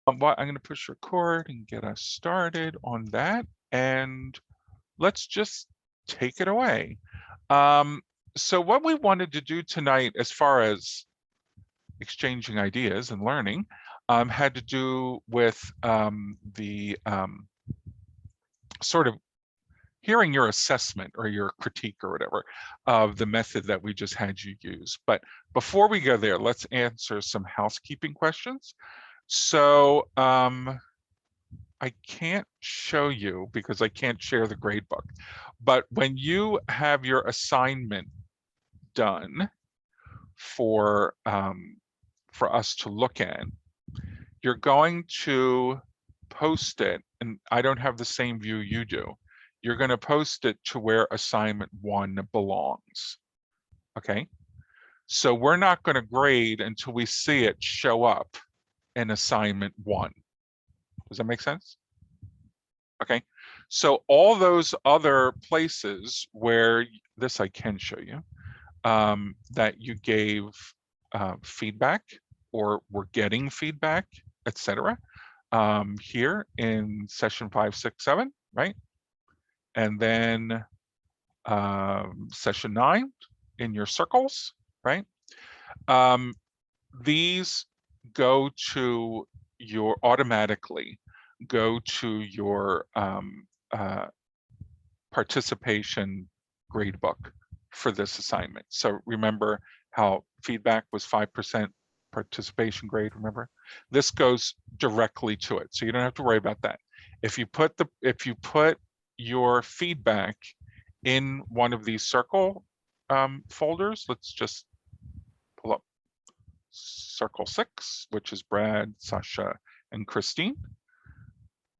I'm going to push record and get us started on that. And let's just take it away. So what we wanted to do tonight, as far as exchanging ideas and learning, had to do with the sort of hearing your assessment or your critique or whatever of the method that we just had you use. But before we go there, let's answer some housekeeping questions. So I can't show you because I can't share the gradebook, but when you have your assignment done for us to look at, you're going to post it, and I don't have the same view you do. You're going to post it to where assignment 1 belongs. Okay, so we're not going to grade until we see it show up in assignment 1. Does that make sense? Okay, so all those other places where this I can show you, that you gave feedback or were getting feedback, etc. Here in session 5, 6, 7, right? And then session 9 in your circles, right? These go to your automatically go to your participation gradebook for this assignment. So remember how feedback was 5% participation grade, remember? This goes directly to it, so you don't have to worry about that. If you put your feedback in one of these circle folders, let's just pull up circle 6, which is Brad, Sasha, and Christine.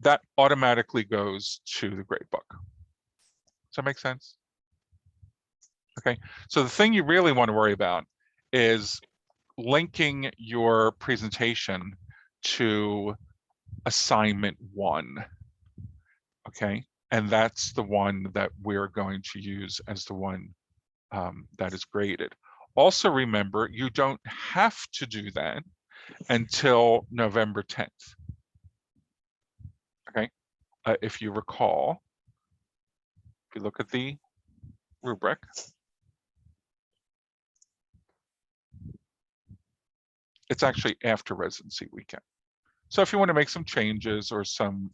That automatically goes to the gradebook. Does that make sense? Okay, so the thing you really want to worry about is linking your presentation to assignment 1. Okay, and that's the one that we're going to use as the one that is graded. Also remember, you don't have to do that until November 10th. Okay, if you recall, if you look at the rubric, it's actually after residency weekend. So if you want to make some changes or some,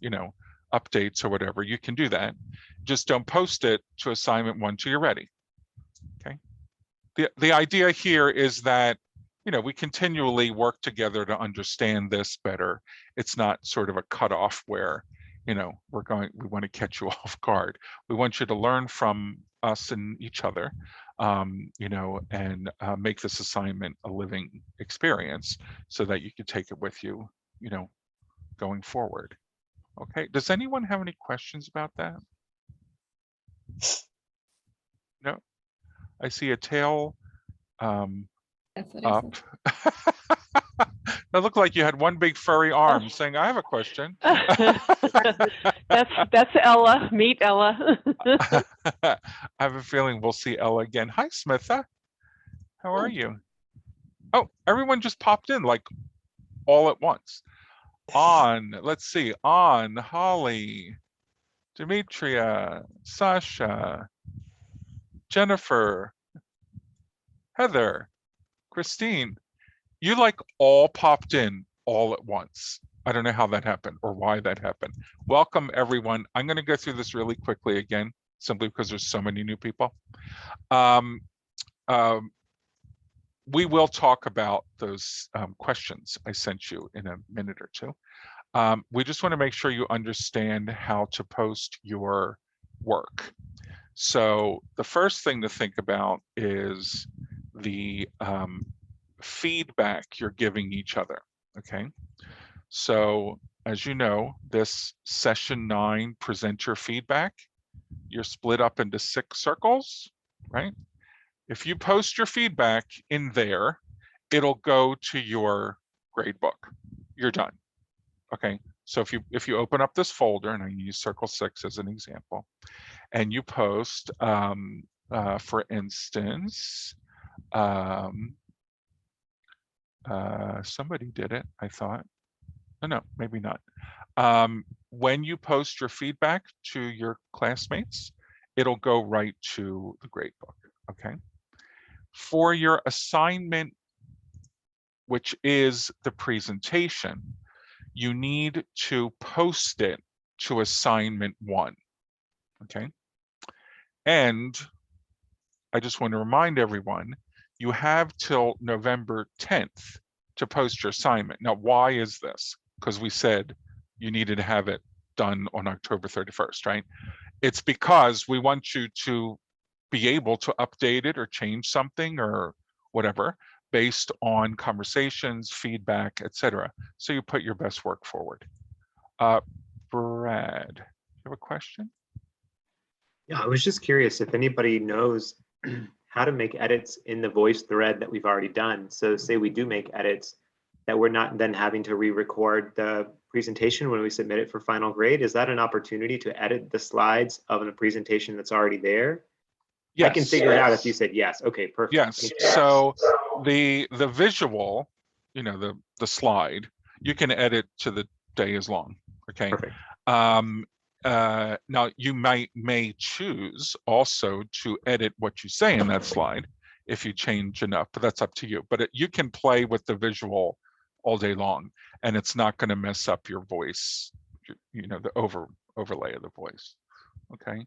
updates or whatever, you can do that. Just don't post it to assignment 1 till you're ready. Okay. The idea here is that, we continually work together to understand this better. It's not sort of a cutoff where, we want to catch you off guard. We want you to learn from us and each other, and make this assignment a living experience so that you can take it with you, going forward. Okay, does anyone have any questions about that? No, I see a tail up. It looked like you had one big furry arm saying, I have a question. That's Ella. Meet Ella. I have a feeling we'll see Ella again. Hi, Smitha. How are you? Oh, everyone just popped in like all at once. Let's see, Holly, Demetria, Sasha, Jennifer, Heather, Christine. You like all popped in all at once. I don't know how that happened or why that happened. Welcome, everyone. I'm going to go through this really quickly again, simply because there's so many new people. We will talk about those questions I sent you in a minute or two. We just want to make sure you understand how to post your work. So the first thing to think about is the feedback you're giving each other, okay? So as you know, this session 9, present your feedback, you're split up into 6 circles, right? If you post your feedback in there, it'll go to your gradebook. You're done. Okay, so if you open up this folder, and I use circle 6 as an example, and you post, for instance, somebody did it, I thought. No, maybe not. When you post your feedback to your classmates, it'll go right to the gradebook, okay? For your assignment, which is the presentation, you need to post it to assignment 1, okay? And I just want to remind everyone, you have till November 10th to post your assignment. Now, why is this? Because we said you needed to have it done on October 31st, right? It's because we want you to be able to update it or change something or whatever based on conversations, feedback, etc. So you put your best work forward. Brad, you have a question? Yeah, I was just curious if anybody knows how to make edits in the voice thread that we've already done. So say we do make edits that we're not then having to re-record the presentation when we submit it for final grade. Is that an opportunity to edit the slides of a presentation that's already there? Yes. I can figure it out if you said yes. Okay, perfect. Yes. So the visual, you know, the slide, you can edit to the day is long. Okay. Perfect. Now you may choose also to edit what you say in that slide if you change enough, but that's up to you. But you can play with the visual all day long, and it's not going to mess up your voice, you know, the overlay of the voice. Okay.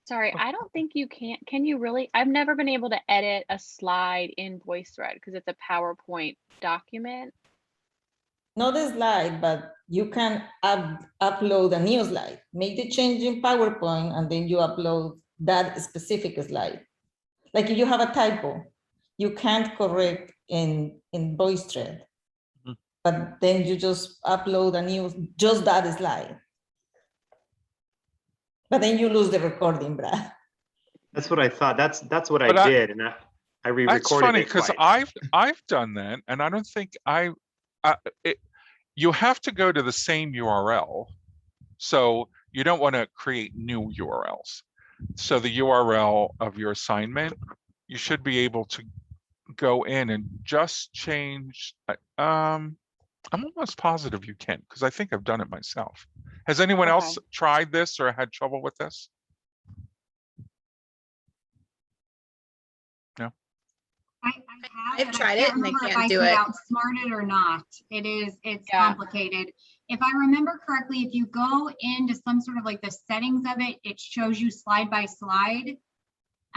Sorry, I don't think you can you really? I've never been able to edit a slide in VoiceThread because it's a PowerPoint document. Not a slide, but you can upload a new slide. Make the change in PowerPoint and then you upload that specific slide. Like if you have a typo, you can't correct in VoiceThread, but then you just upload a new, just that slide. But then you lose the recording, Brad. That's what I thought. That's what I did, and I re-recorded it. That's funny because twice. I've done that, and I don't think you have to go to the same URL, so you don't want to create new URLs. So the URL of your assignment, you should be able to go in and just change. I'm almost positive you can, because I think I've done it myself. Has anyone else tried this or had trouble with this? No. I've tried it and I can't do it. Outsmart it or not. It's complicated. If I remember correctly, if you go into some sort of like the settings of it, it shows you slide by slide.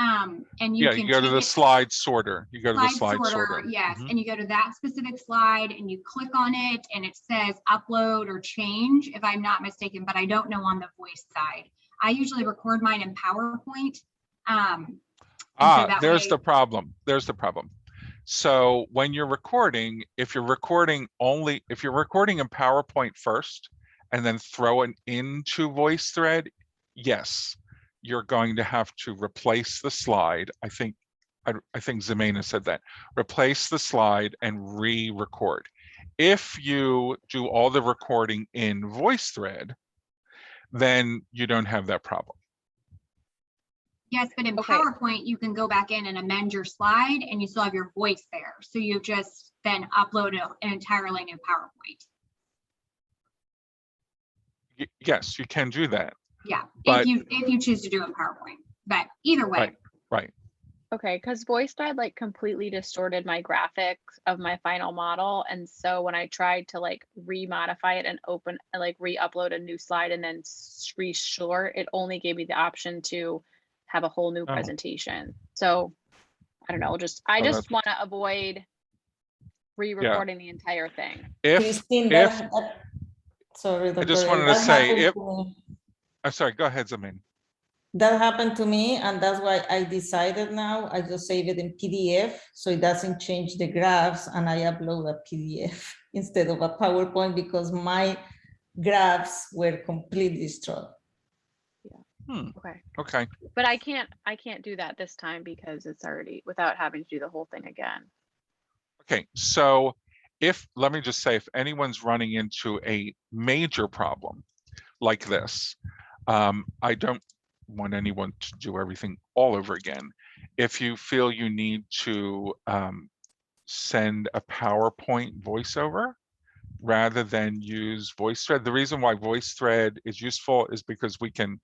And you can go to the slide sorter. You go to the slide sorter. Yes. And you go to that specific slide and you click on it and it says upload or change, if I'm not mistaken, but I don't know on the voice side. I usually record mine in PowerPoint. There's the problem. There's the problem. So when you're recording, if you're recording in PowerPoint first and then throw it into VoiceThread, yes, you're going to have to replace the slide. I think Zemena said that. Replace the slide and re-record. If you do all the recording in VoiceThread, then you don't have that problem. Yes, but in PowerPoint, you can go back in and amend your slide and you still have your voice there. So you just then upload an entirely new PowerPoint. Yes, you can do that. Yeah, but if you choose to do it in PowerPoint, but either way. Right. Okay, because VoiceThread like completely distorted my graphics of my final model. And so when I tried to like re-modify it and re-upload a new slide and then restore, it only gave me the option to have a whole new presentation. So I don't know, I just want to avoid re-recording the entire thing. Sorry, I just wanted to say, I'm sorry, go ahead, Zamin. That happened to me, and that's why I decided now I just save it in PDF so it doesn't change the graphs, and I upload a PDF instead of a PowerPoint because my graphs were completely destroyed. Okay. But I can't do that this time because it's already without having to do the whole thing again. Okay, so let me just say, if anyone's running into a major problem like this, I don't want anyone to do everything all over again. If you feel you need to send a PowerPoint voiceover, rather than use VoiceThread. The reason why VoiceThread is useful is because we can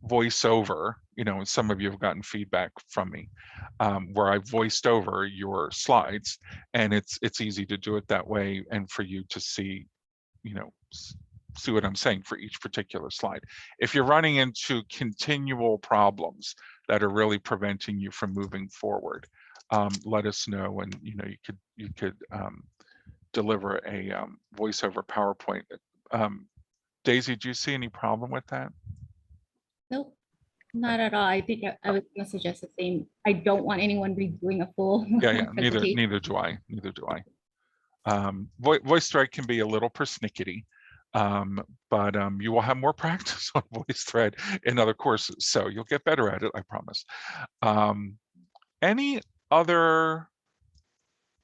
voice over, and some of you have gotten feedback from me where I voiced over your slides, and it's easy to do it that way and for you to see, see what I'm saying for each particular slide. If you're running into continual problems that are really preventing you from moving forward, let us know, and you could deliver a voice over PowerPoint. Daisy, do you see any problem with that? Nope, not at all. I think I was going to suggest the same. I don't want anyone redoing a full Yeah, presentation. neither do I. VoiceThread can be a little persnickety, but you will have more practice on VoiceThread in other courses, so you'll get better at it, I promise. Any other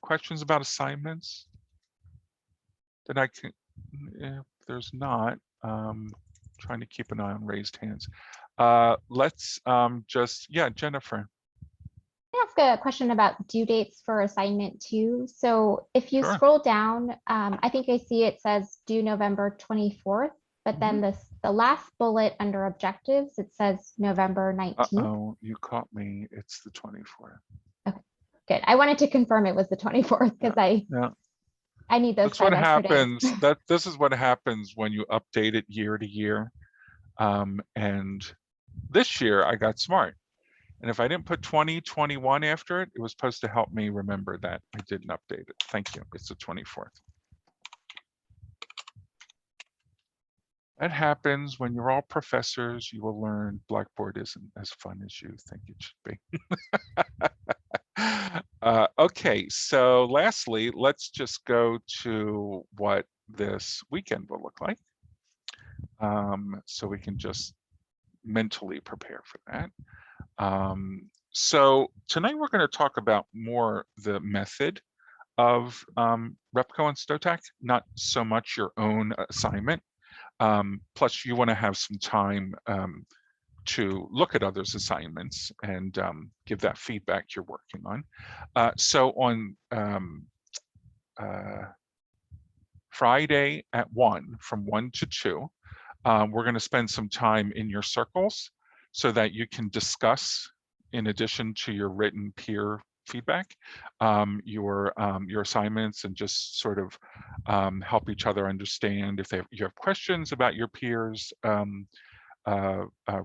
questions about assignments that I can? If there's not, trying to keep an eye on raised hands. Let's Jennifer. I ask a question about due dates for assignment 2. So if you Sure. scroll down, I think I see it says due November 24th, but then the last bullet under objectives, it says November 19th. Oh, you caught me. It's the 24th. Okay, good. I wanted to confirm it was the 24th because I need those. That's what happens. This is what happens when you update it year to year. And this year I got smart. And if I didn't put 2021 after it, it was supposed to help me remember that I didn't update it. Thank you. It's the 24th. That happens when you're all professors. You will learn Blackboard isn't as fun as you think it should be. Okay, so lastly, let's just go to what this weekend will look like. So we can just mentally prepare for that. So tonight we're going to talk about more the method of Repco and Stotac, not so much your own assignment. Plus you want to have some time to look at others' assignments and give that feedback you're working on. So on Friday at 1, from 1 to 2, we're going to spend some time in your circles so that you can discuss, in addition to your written peer feedback, your assignments, and just sort of help each other understand if you have questions about your peers'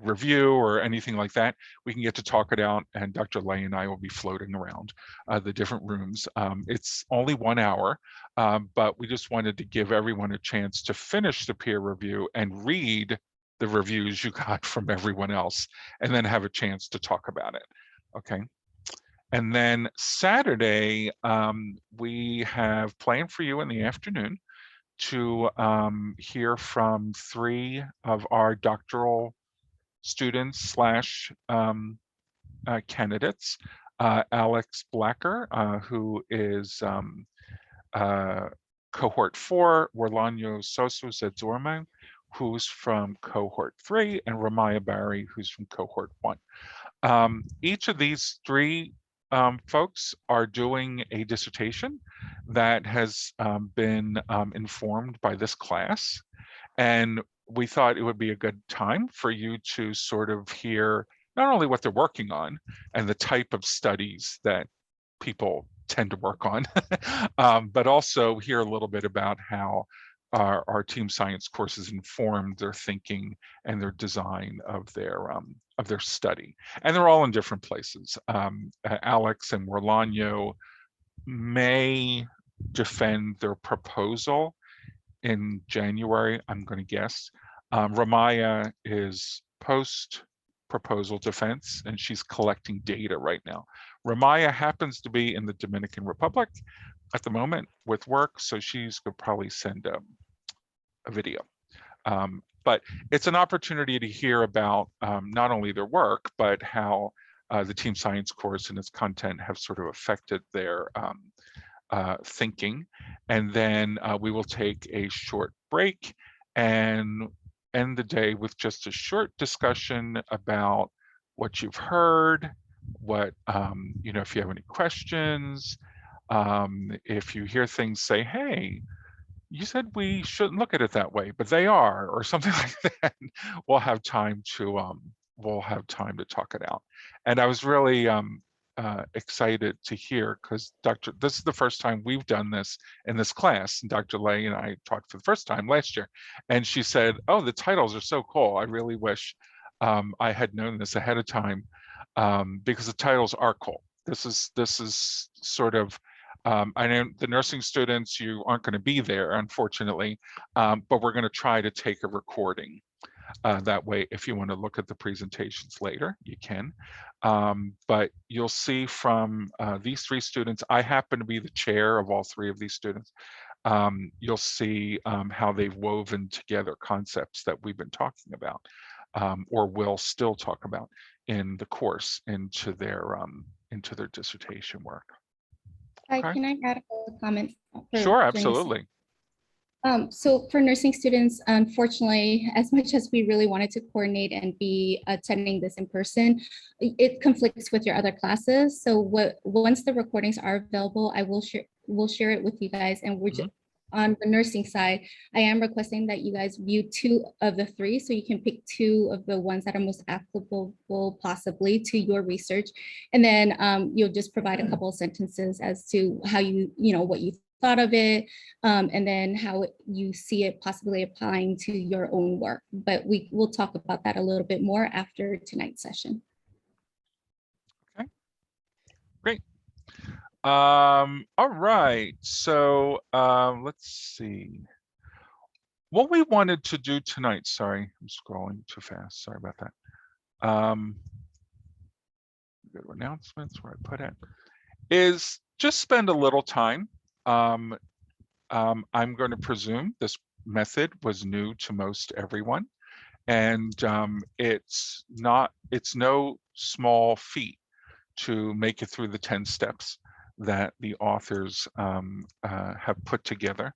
review or anything like that. We can get to talk it out, and Dr. Lay and I will be floating around the different rooms. It's only 1 hour, but we just wanted to give everyone a chance to finish the peer review and read the reviews you got from everyone else, and then have a chance to talk about it. Okay. And then Saturday, we have planned for you in the afternoon to hear from 3 of our doctoral students / candidates. Alex Blacker, who is cohort 4, Orlando Soso Zedzorman, who's from cohort 3, and Ramaya Barry, who's from cohort 1. Each of these 3 folks are doing a dissertation that has been informed by this class, and we thought it would be a good time for you to sort of hear not only what they're working on and the type of studies that people tend to work on, but also hear a little bit about how our team science courses informed their thinking and their design of their study. And they're all in different places. Alex and Orlando may defend their proposal in January, I'm going to guess. Ramaya is post-proposal defense, and she's collecting data right now. Ramaya happens to be in the Dominican Republic at the moment with work, so she's going to probably send a video. But it's an opportunity to hear about not only their work, but how the team science course and its content have sort of affected their thinking. And then we will take a short break and end the day with just a short discussion about what you've heard, what, if you have any questions, if you hear things, say, hey, you said we shouldn't look at it that way, but they are, or something like that. We'll have time to talk it out. And I was really excited to hear, because this is the first time we've done this in this class, and Dr. Lay and I talked for the first time last year, and she said, oh, the titles are so cool. I really wish I had known this ahead of time, because the titles are cool. This is sort of, I know the nursing students, you aren't going to be there, unfortunately, but we're going to try to take a recording. That way, if you want to look at the presentations later, you can. But you'll see from these three students, I happen to be the chair of all three of these students. You'll see how they've woven together concepts that we've been talking about, or will still talk about in the course into their dissertation work. Okay. Can I add a comment? Sure, absolutely. So for nursing students, unfortunately, as much as we really wanted to coordinate and be attending this in person, it conflicts with your other classes. So once the recordings are available, we'll share it with you guys. And we're just, on the nursing side, I am requesting that you guys view 2 of the 3, so you can pick 2 of the ones that are most applicable possibly to your research. And then you'll just provide a couple of sentences as to how what you thought of it, and then how you see it possibly applying to your own work. But we'll talk about that a little bit more after tonight's session. Okay, great. All right, so let's see. What we wanted to do tonight, sorry, I'm scrolling too fast, sorry about that. Go to announcements, where I put it, is just spend a little time. I'm going to presume this method was new to most everyone, and it's no small feat to make it through the 10 steps that the authors have put together.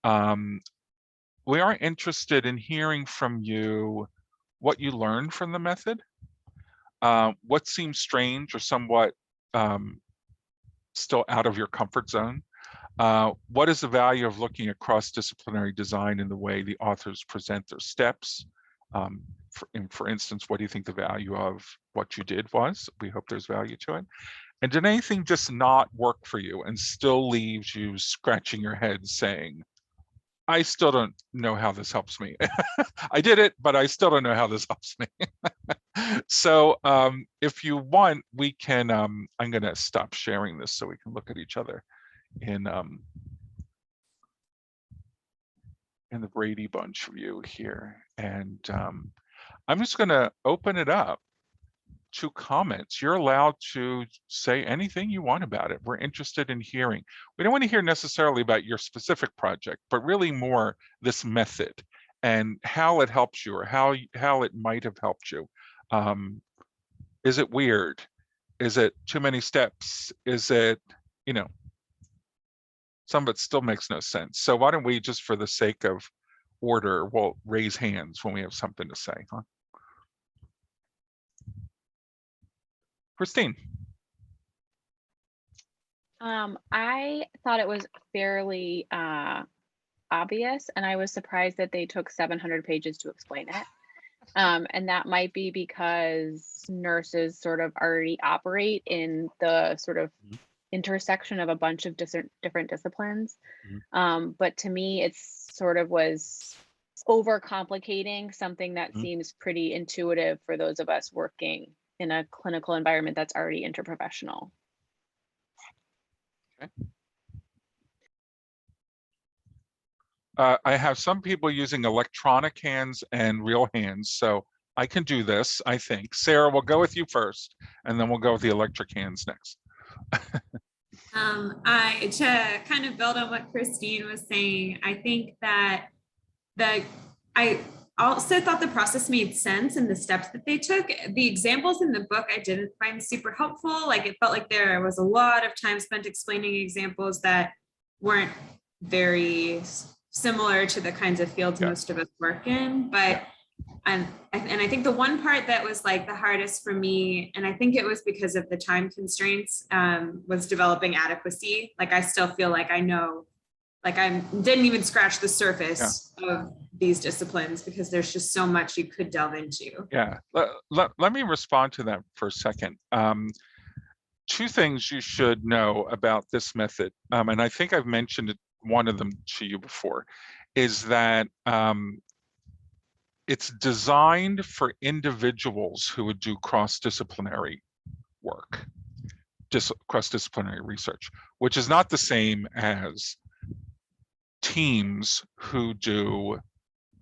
We are interested in hearing from you what you learned from the method, what seems strange or somewhat still out of your comfort zone. What is the value of looking at cross-disciplinary design in the way the authors present their steps? For instance, what do you think the value of what you did was? We hope there's value to it. And did anything just not work for you and still leaves you scratching your head saying, I still don't know how this helps me. I did it, but I still don't know how this helps me. So if you want, we can, I'm going to stop sharing this so we can look at each other in the Brady Bunch view here. And I'm just going to open it up to comments. You're allowed to say anything you want about it. We're interested in hearing. We don't want to hear necessarily about your specific project, but really more this method and how it helps you, or how it might have helped you. Is it weird? Is it too many steps? Is it, some of it still makes no sense. So why don't we, just for the sake of order, we'll raise hands when we have something to say, huh? Christine. I thought it was fairly obvious, and I was surprised that they took 700 pages to explain it. And that might be because nurses sort of already operate in the sort of intersection of a bunch of different disciplines. But to me, it's sort of was overcomplicating something that seems pretty intuitive for those of us working in a clinical environment that's already interprofessional. Okay. I have some people using electronic hands and real hands, so I can do this, I think. Sarah, we'll go with you first, and then we'll go with the electric hands next. To kind of build on what Christine was saying, I think that I also thought the process made sense and the steps that they took. The examples in the book I didn't find super helpful. Like, it felt like there was a lot of time spent explaining examples that weren't very similar to the kinds of fields most of us work in. But and I think the one part that was like the hardest for me, and I think it was because of the time constraints, was developing adequacy. Like, I still feel like I know like I didn't even scratch the surface of these disciplines because there's just so much you could delve into. Yeah, let me respond to that for a second. Two things you should know about this method, and I think I've mentioned one of them to you before, is that it's designed for individuals who would do cross-disciplinary work, cross-disciplinary research, which is not the same as teams who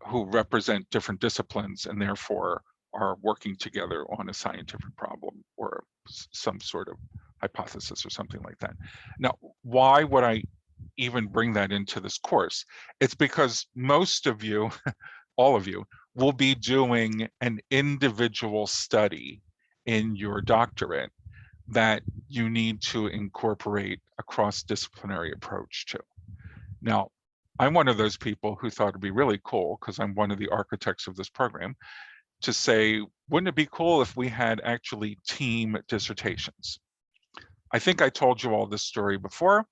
represent different disciplines and therefore are working together on a scientific problem or some sort of hypothesis or something like that. Now, why would I even bring that into this course? It's because most of you, all of you, will be doing an individual study in your doctorate that you need to incorporate a cross-disciplinary approach to. Now, I'm one of those people who thought it'd be really cool, because I'm one of the architects of this program, to say, wouldn't it be cool if we had actually team dissertations? I think I told you all this story before.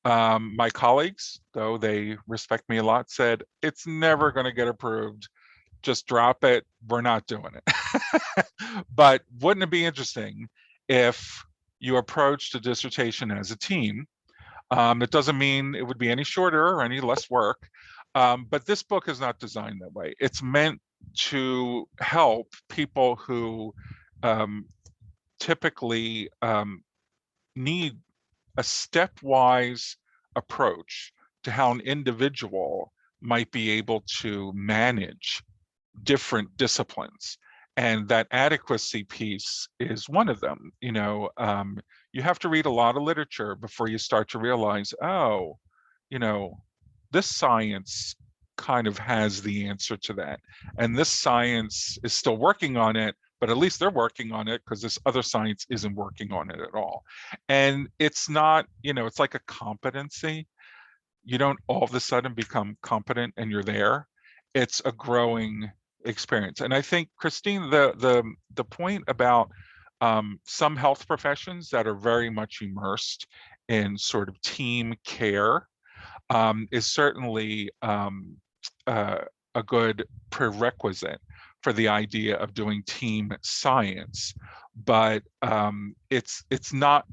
My colleagues, though they respect me a lot, said, it's never going to get approved. Just drop it. We're not doing it. But wouldn't it be interesting if you approached a dissertation as a team? It doesn't mean it would be any shorter or any less work, but this book is not designed that way. It's meant to help people who typically need a stepwise approach to how an individual might be able to manage different disciplines. And that adequacy piece is one of them. You know, you have to read a lot of literature before you start to realize, oh, you know, this science kind of has the answer to that. And this science is still working on it, but at least they're working on it because this other science isn't working on it at all. And it's not, you know, it's like a competency. You don't all of a sudden become competent and you're there. It's a growing experience. And I think, Christine, the point about some health professions that are very much immersed in sort of team care is certainly a good prerequisite for the idea of doing team science, but it's not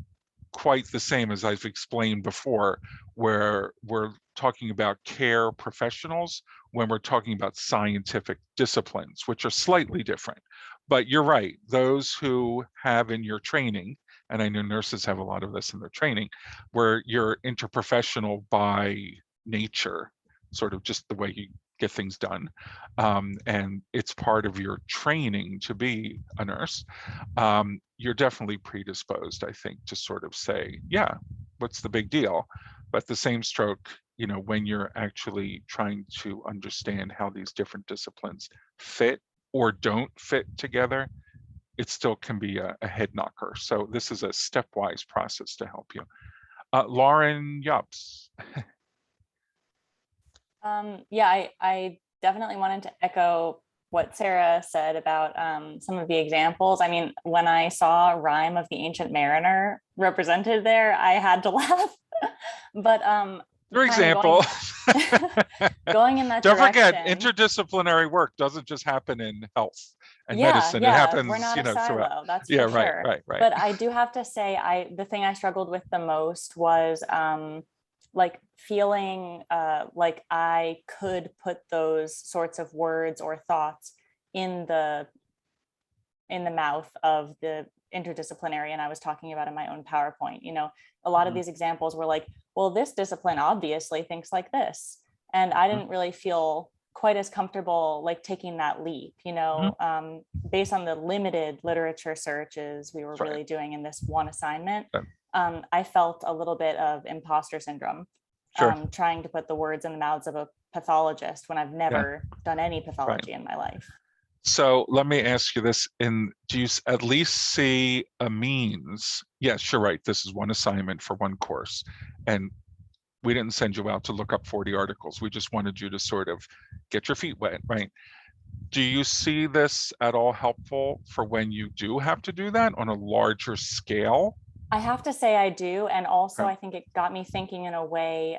quite the same, as I've explained before, where we're talking about care professionals when we're talking about scientific disciplines, which are slightly different. But you're right, those who have in your training, and I know nurses have a lot of this in their training, where you're interprofessional by nature, sort of just the way you get things done, and it's part of your training to be a nurse, you're definitely predisposed, I think, to sort of say, yeah, what's the big deal? But the same stroke, you know, when you're actually trying to understand how these different disciplines fit or don't fit together, it still can be a head knocker. So this is a stepwise process to help you. Lauren Yups. Yeah, I definitely wanted to echo what Sarah said about some of the examples. I mean, when I saw Rhyme of the Ancient Mariner represented there, I had to laugh. But for example, going in that don't direction. forget, interdisciplinary work doesn't just happen in health and medicine. It happens, we're not you know, a silo, throughout. that's for sure. Right. But I do have to say, the thing I struggled with the most was like feeling like I could put those sorts of words or thoughts in the mouth of the interdisciplinary, and I was talking about in my own PowerPoint. You know, a lot of these examples were like, well, this discipline obviously thinks like this, and I didn't really feel quite as comfortable like taking that leap, you know, based on the limited literature searches we were really doing in this one assignment. I felt a little bit of imposter syndrome, trying to put the words in the mouths of a pathologist when I've never done any pathology in my life. So let me ask you this, do you at least see a means? Yes, you're right, this is one assignment for one course, and we didn't send you out to look up 40 articles. We just wanted you to sort of get your feet wet, right? Do you see this at all helpful for when you do have to do that on a larger scale? I have to say I do. And also Okay. I think it got me thinking in a way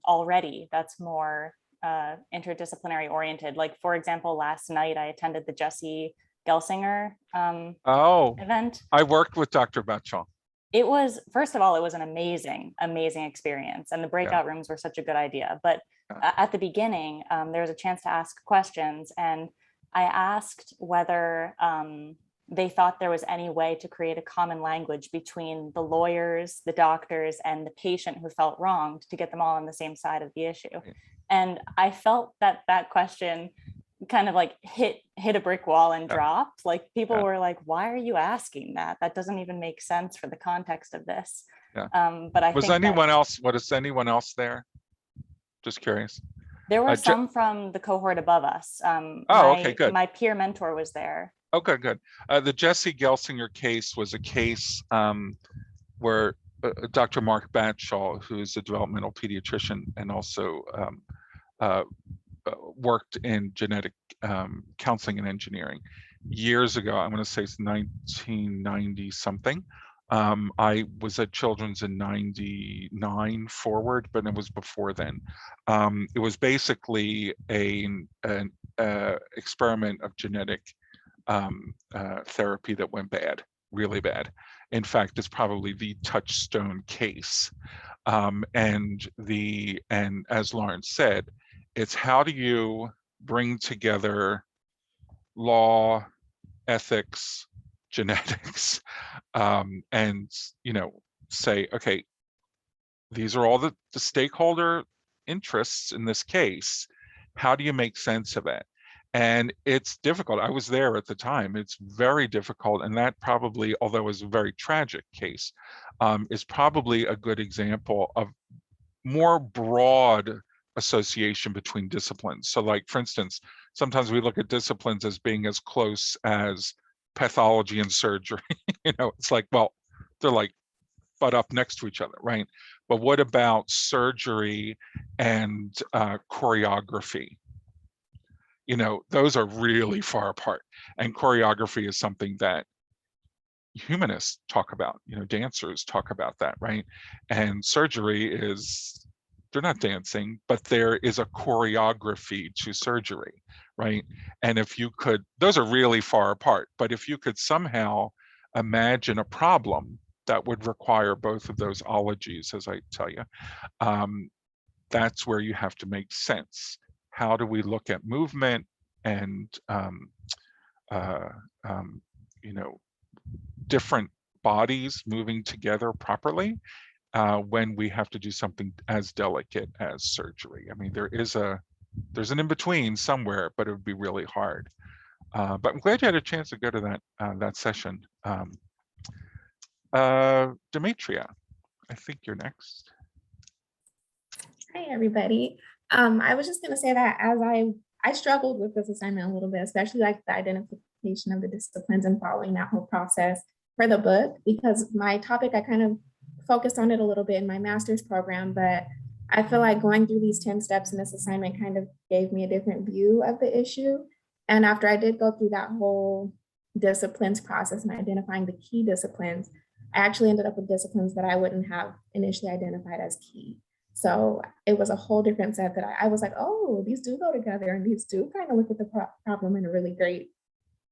already that's more interdisciplinary oriented. Like, for example, last night I attended the Jesse Gelsinger Oh, event. I worked with Dr. Batchel. It was, first of all, it was an amazing experience. And the breakout rooms were such a good idea. But at the beginning, there was a chance to ask questions. And I asked whether they thought there was any way to create a common language between the lawyers, the doctors, and the patient who felt wronged to get them all on the same side of the issue. And I felt that that question kind of like hit a brick wall and dropped. Like, people were like, why are you asking that? That doesn't even make sense for the context of this. But I Was think anyone else, was anyone else there? Just curious. There were some from the cohort above us. Okay, good. My peer mentor was there. Okay, good. The Jesse Gelsinger case was a case where Dr. Mark Batchel, who's a developmental pediatrician and also worked in genetic counseling and engineering years ago. I'm going to say it's 1990 something. I was at Children's in 99 forward, but it was before then. It was basically an experiment of genetic therapy that went bad, really bad. In fact, it's probably the touchstone case. And as Lawrence said, it's how do you bring together law, ethics, genetics, and say, okay, these are all the stakeholder interests in this case. How do you make sense of it? And it's difficult. I was there at the time. It's very difficult. And that probably, although it was a very tragic case, is probably a good example of more broad association between disciplines. So like, for instance, sometimes we look at disciplines as being as close as pathology and surgery. It's like, well, they're like butt up next to each other, right? But what about surgery and choreography? Those are really far apart. And choreography is something that humanists talk about, dancers talk about that, right? And surgery is, they're not dancing, but there is a choreography to surgery, right? And if you could, those are really far apart, but if you could somehow imagine a problem that would require both of those ologies, as I tell you, that's where you have to make sense. How do we look at movement and different bodies moving together properly when we have to do something as delicate as surgery? I mean, there's an in-between somewhere, but it would be really hard. But I'm glad you had a chance to go to that session. Demetria, I think you're next. Hi, everybody. I was just going to say that as I struggled with this assignment a little bit, especially like the identification of the disciplines and following that whole process for the book, because my topic, I kind of focused on it a little bit in my master's program, but I feel like going through these 10 steps in this assignment kind of gave me a different view of the issue. And after I did go through that whole disciplines process and identifying the key disciplines, I actually ended up with disciplines that I wouldn't have initially identified as key. So it was a whole different set that I was like, oh, these do go together and these do kind of look at the problem in a really great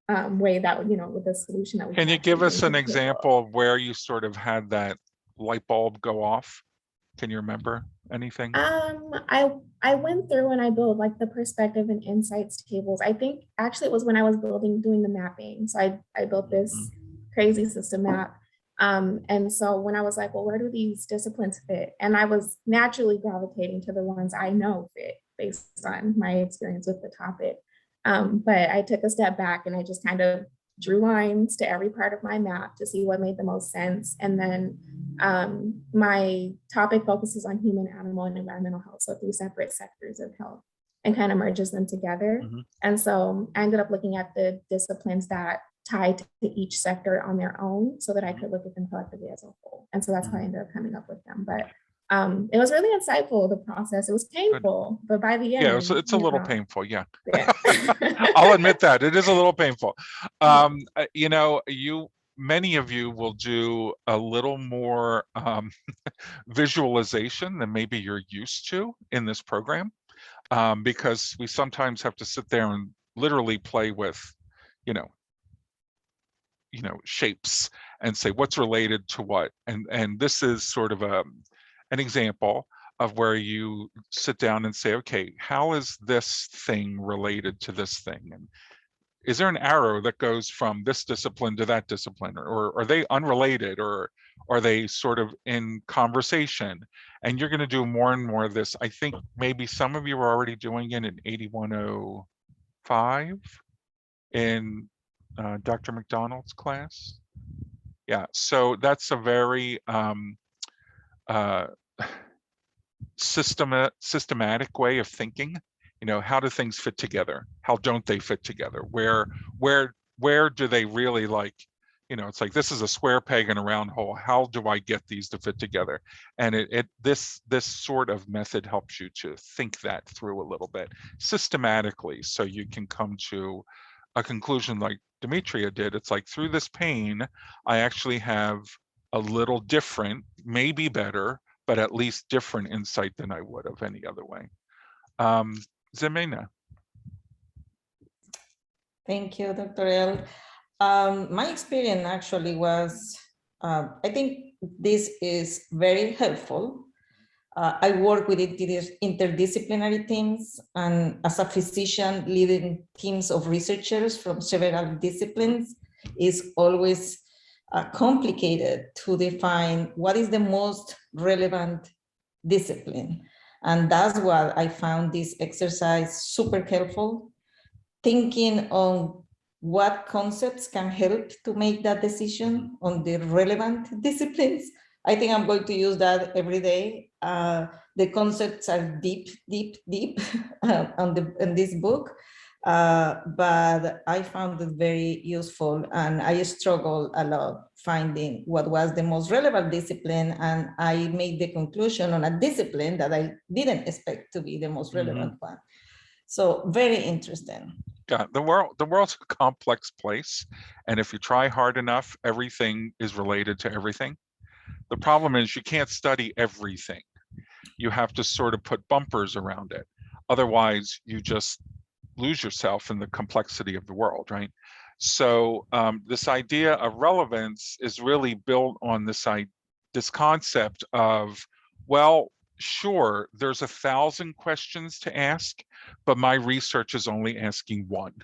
way that, with the solution that we can you give us an example of where you sort of had that light bulb go off? Can you remember anything? I went through and I built like the perspective and insights tables. I think actually it was when I was doing the mapping. So I built this crazy system map. And so when I was like, well, where do these disciplines fit? And I was naturally gravitating to the ones I know fit based on my experience with the topic. But I took a step back and I just kind of drew lines to every part of my map to see what made the most sense. And then my topic focuses on human, animal, and environmental health. So 3 separate sectors of health, and kind of merges them together. And so I ended up looking at the disciplines that tied to each sector on their own so that I could look at them collectively as a whole. And so that's how I ended up coming up with them. But it was really insightful, the process. It was painful, but by the end. Yeah, it's a little painful, yeah. I'll admit that. It is a little painful. You many of you will do a little more visualization than maybe you're used to in this program, because we sometimes have to sit there and literally play with, you know, shapes and say what's related to what. And this is sort of an example of where you sit down and say, okay, how is this thing related to this thing? And is there an arrow that goes from this discipline to that discipline, or are they unrelated, or are they sort of in conversation? And you're going to do more and more of this. I think maybe some of you are already doing it in 8105 in Dr. McDonald's class. Yeah, so that's a very systematic way of thinking. How do things fit together? How don't they fit together? Where do they really, like, it's like, this is a square peg in a round hole. How do I get these to fit together? And this sort of method helps you to think that through a little bit systematically, so you can come to a conclusion like Demetria did. It's like, through this pain, I actually have a little different, maybe better, but at least different insight than I would have any other way. Zemena. Thank you, Dr. L. My experience actually was, I think this is very helpful. I work with interdisciplinary teams, and as a physician, leading teams of researchers from several disciplines is always complicated to define what is the most relevant discipline. And that's why I found this exercise super helpful, thinking on what concepts can help to make that decision on the relevant disciplines. I think I'm going to use that every day. The concepts are deep in this book, but I found it very useful, and I struggled a lot finding what was the most relevant discipline, and I made the conclusion on a discipline that I didn't expect to be the most relevant one. So very interesting. Yeah, the world's a complex place, and if you try hard enough, everything is related to everything. The problem is you can't study everything. You have to sort of put bumpers around it. Otherwise, you just lose yourself in the complexity of the world, right? So this idea of relevance is really built on this concept of, well, sure, there's 1,000 questions to ask, but my research is only asking one,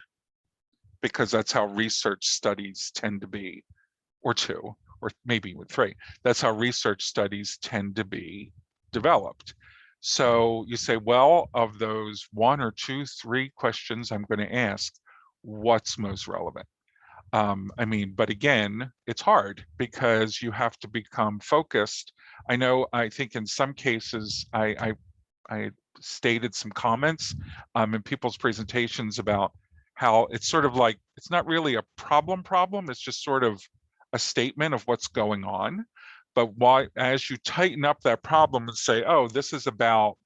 because that's how research studies tend to be, or two, or maybe with three. That's how research studies tend to be developed. So you say, well, of those 1 or 2, 3 questions I'm going to ask, what's most relevant? But again, it's hard because you have to become focused. I think in some cases, I stated some comments in people's presentations about how it's sort of like, it's not really a problem, it's just sort of a statement of what's going on. But why, as you tighten up that problem and say, oh, this is about,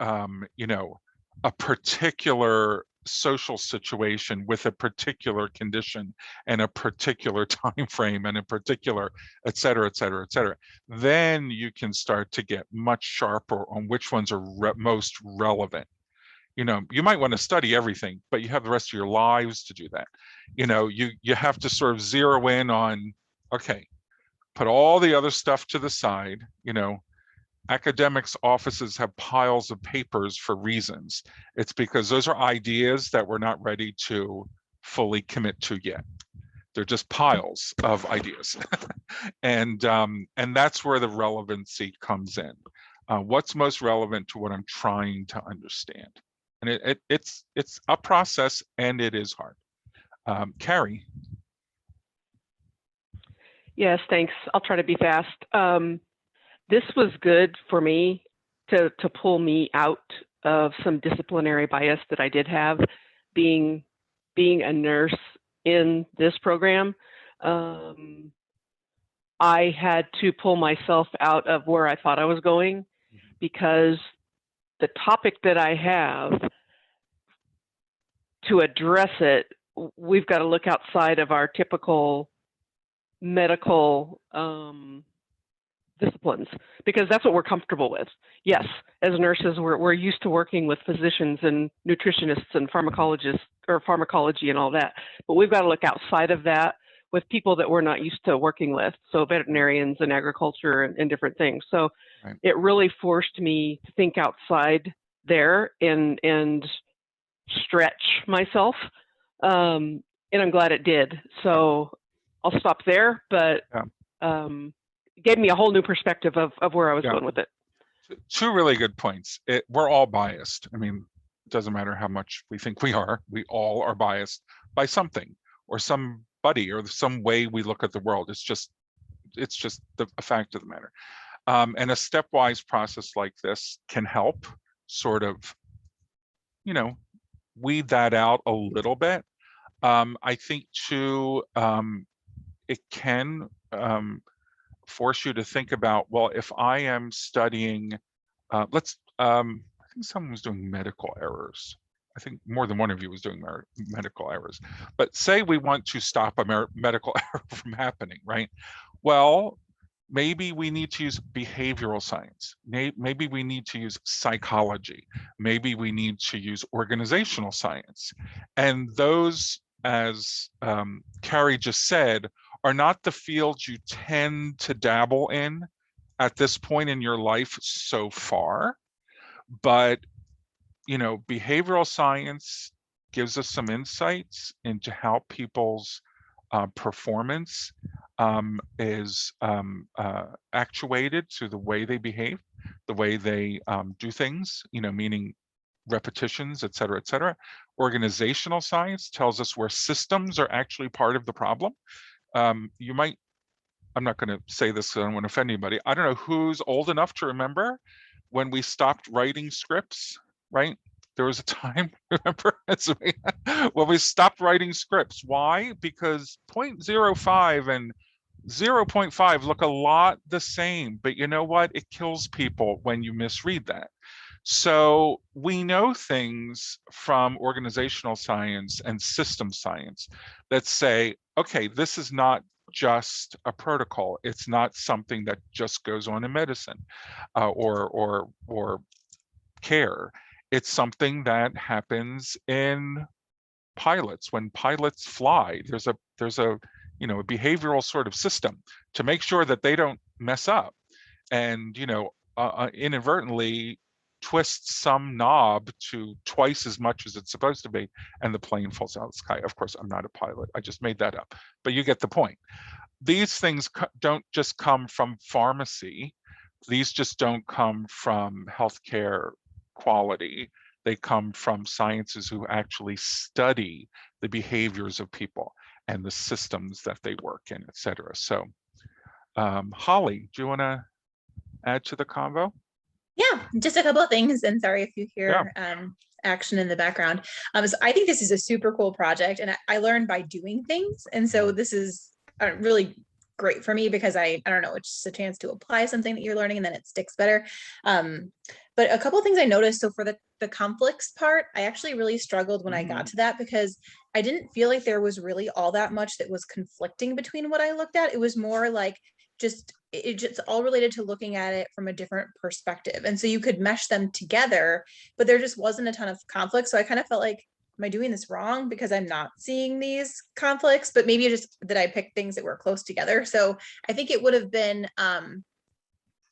a particular social situation with a particular condition and a particular time frame and a particular, et cetera, et cetera, et cetera, then you can start to get much sharper on which ones are most relevant. You might want to study everything, but you have the rest of your lives to do that. You have to sort of zero in on, okay, put all the other stuff to the side. Academics' offices have piles of papers for reasons. It's because those are ideas that we're not ready to fully commit to yet. They're just piles of ideas. And that's where the relevancy comes in. What's most relevant to what I'm trying to understand? And it's a process, and it is hard. Carrie. Yes, thanks. I'll try to be fast. This was good for me to pull me out of some disciplinary bias that I did have, being a nurse in this program. I had to pull myself out of where I thought I was going, because the topic that I have, to address it, we've got to look outside of our typical medical disciplines, because that's what we're comfortable with. Yes, as nurses, we're used to working with physicians and nutritionists and pharmacologists or pharmacology and all that, but we've got to look outside of that with people that we're not used to working with, so veterinarians and agriculture and different things. So Right. it really forced me to think outside there and stretch myself, and I'm glad it did. So I'll stop there, but it gave me a whole new perspective of where I was going with it. Two really good points. We're all biased. I mean, it doesn't matter how much we think we are. We all are biased by something or somebody or some way we look at the world. It's just a fact of the matter. And a stepwise process like this can help sort of, weed that out a little bit. I think too, it can force you to think about, well, if I am studying, I think someone was doing medical errors. I think more than one of you was doing medical errors. But say we want to stop a medical error from happening, right? Well, maybe we need to use behavioral science. Maybe we need to use psychology. Maybe we need to use organizational science. And those, as Carrie just said, are not the fields you tend to dabble in at this point in your life so far. But, behavioral science gives us some insights into how people's performance is actuated to the way they behave, the way they do things, meaning repetitions, et cetera, et cetera. Organizational science tells us where systems are actually part of the problem. I'm not going to say this so I don't want to offend anybody. I don't know who's old enough to remember when we stopped writing scripts, right? There was a time, remember, when we stopped writing scripts. Why? Because 0.05 and 0.5 look a lot the same, but you know what? It kills people when you misread that. So we know things from organizational science and system science that say, okay, this is not just a protocol. It's not something that just goes on in medicine or care. It's something that happens in pilots. When pilots fly, there's a a behavioral sort of system to make sure that they don't mess up and inadvertently twist some knob to twice as much as it's supposed to be, and the plane falls out of the sky. Of course, I'm not a pilot. I just made that up. But you get the point. These things don't just come from pharmacy. These just don't come from healthcare quality. They come from sciences who actually study the behaviors of people and the systems that they work in, et cetera. So, Holly, do you want to add to the convo? Yeah, just a couple of things, and sorry if you hear action in the background. So I think this is a super cool project, and I learned by doing things, and so this is really great for me because I don't know, it's just a chance to apply something that you're learning and then it sticks better. But a couple of things I noticed. So for the conflicts part, I actually really struggled when I got to that because I didn't feel like there was really all that much that was conflicting between what I looked at. It was more like it just all related to looking at it from a different perspective. And so you could mesh them together, but there just wasn't a ton of conflict. So I kind of felt like, am I doing this wrong because I'm not seeing these conflicts? But maybe it's just that I picked things that were close together. So I think it would have been, I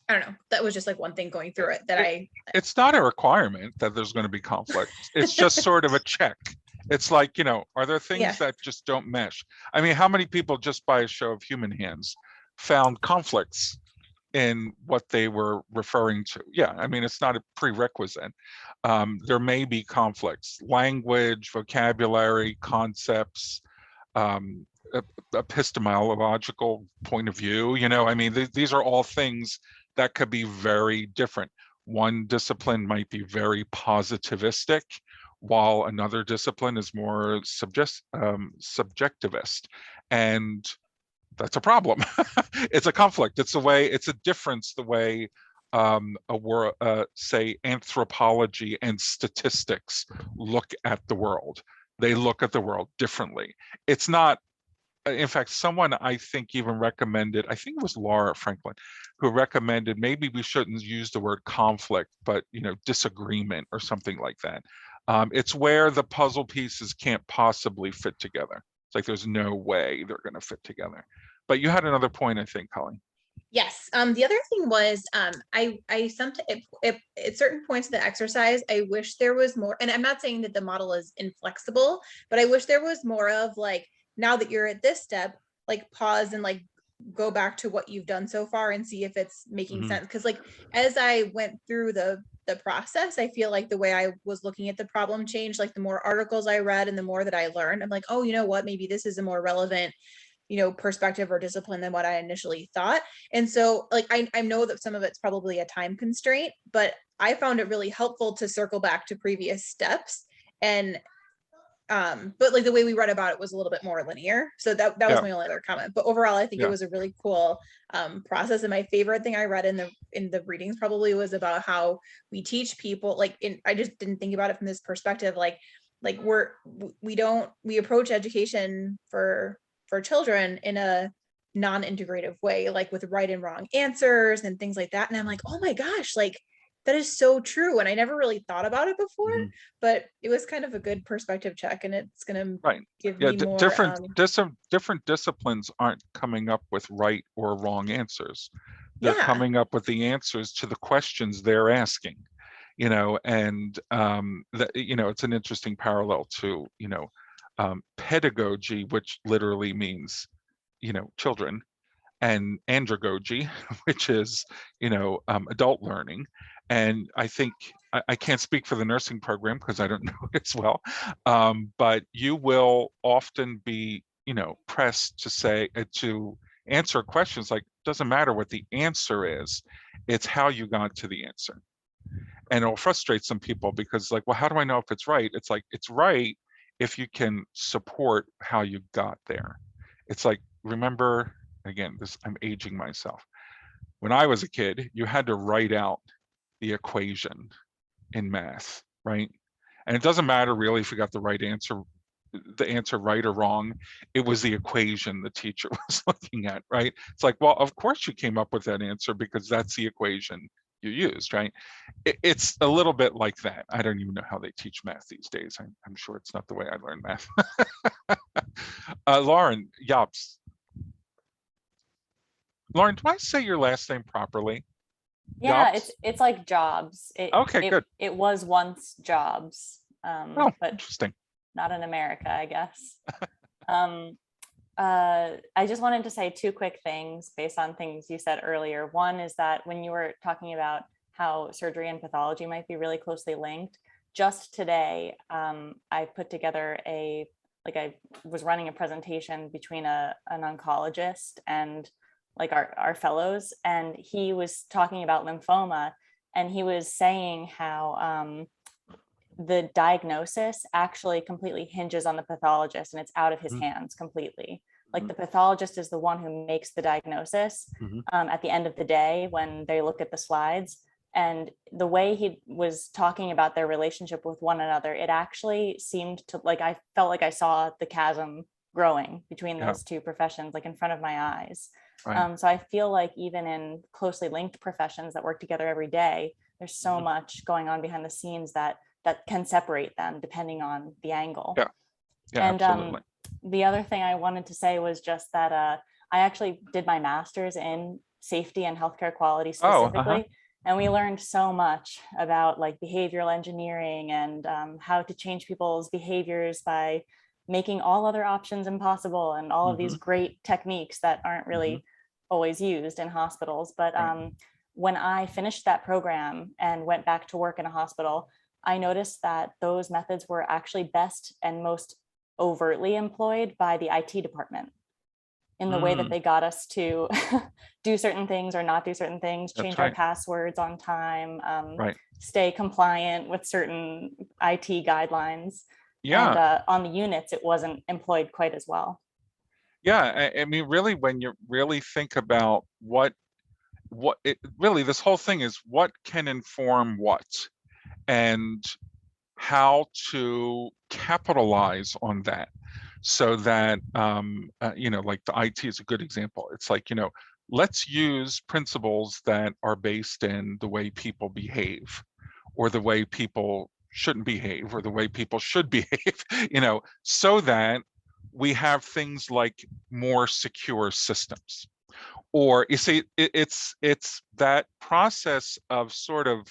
don't know, that was just like one thing going through it that it's not a requirement that there's going to be conflict. It's just sort of a check. It's like, are there things that just don't mesh? I mean, how many people just by a show of human hands found conflicts in what they were referring to? Yeah, I mean, it's not a prerequisite. There may be conflicts, language, vocabulary, concepts, epistemological point of view, I mean, these are all things that could be very different. One discipline might be very positivistic, while another discipline is more subjectivist. And that's a problem. It's a conflict. It's a difference the way say anthropology and statistics look at the world. They look at the world differently. It's not in fact, someone I think even recommended, I think it was Laura Franklin, who recommended maybe we shouldn't use the word conflict, but disagreement or something like that. It's where the puzzle pieces can't possibly fit together. It's like there's no way they're going to fit together. But you had another point, I think, Colleen. Yes. The other thing was, I sometimes at certain points of the exercise, I wish there was more. And I'm not saying that the model is inflexible, but I wish there was more of like, now that you're at this step, like pause and like go back to what you've done so far and see if it's making sense. Because like as I went through the process, I feel like the way I was looking at the problem changed. Like the more articles I read and the more that I learned, I'm like, oh, you know what? Maybe this is a more relevant perspective or discipline than what I initially thought. And so like, I know that some of it's probably a time constraint, but I found it really helpful to circle back to previous steps. And, but like the way we read about it was a little bit more linear. So that was my only other comment, but overall, I think it was a really cool process. And my favorite thing I read in the readings probably was about how we teach people, like, I just didn't think about it from this perspective. Like we approach education for children in a non-integrative way, like with right and wrong answers and things like that. And I'm like, oh my gosh, like that is so true. And I never really thought about it before, but it was kind of a good perspective check, and it's going to give me more. Different disciplines aren't coming up with right or wrong answers. They're coming up with the answers to the questions they're asking, and it's an interesting parallel to, pedagogy, which literally means, children, and andragogy, which is, adult learning. And I think I can't speak for the nursing program because I don't know it as well, but you will often be, pressed to say to answer questions like, doesn't matter what the answer is, it's how you got to the answer. And it'll frustrate some people because like, well, how do I know if it's right? It's like, it's right if you can support how you got there. It's like, remember, again, I'm aging myself. When I was a kid, you had to write out the equation in math, right? And it doesn't matter really if you got the answer right or wrong. It was the equation the teacher was looking at, right? It's like, well, of course you came up with that answer because that's the equation you used, right? It's a little bit like that. I don't even know how they teach math these days. I'm sure it's not the way I learned math. Lauren Yops. Lauren, do I say your last name properly? Yeah, it's like Jobs. Okay, good. It was once Jobs, but interesting. Not in America, I guess. I just wanted to say two quick things based on things you said earlier. One is that when you were talking about how surgery and pathology might be really closely linked, just today, I put together I was running a presentation between an oncologist and like our fellows, and he was talking about lymphoma, and he was saying how the diagnosis actually completely hinges on the pathologist, and it's out of his hands completely. Like the pathologist is the one who makes the diagnosis at the end of the day when they look at the slides. And the way he was talking about their relationship with one another, it actually seemed to, like, I felt like I saw the chasm growing between those two professions, like in front of my eyes. Right. So I feel like even in closely linked professions that work together every day, there's so much going on behind the scenes that can separate them depending on the angle. And absolutely. The other thing I wanted to say was just that I actually did my master's in safety and healthcare quality specifically. And we learned so much about like behavioral engineering and how to change people's behaviors by making all other options impossible and all of these great techniques that aren't really always used in hospitals. But when I finished that program and went back to work in a hospital, I noticed that those methods were actually best and most overtly employed by the IT department in the way that they got us to do certain things or not do certain things, change our passwords on time, stay compliant with certain IT guidelines. And on the units, it wasn't employed quite as well. Yeah, I mean, really, when you really think about really, this whole thing is what can inform what and how to capitalize on that. so that, like the IT is a good example. It's like, let's use principles that are based in the way people behave, or the way people shouldn't behave, or the way people should behave, so that we have things like more secure systems. Or you see, it's that process of sort of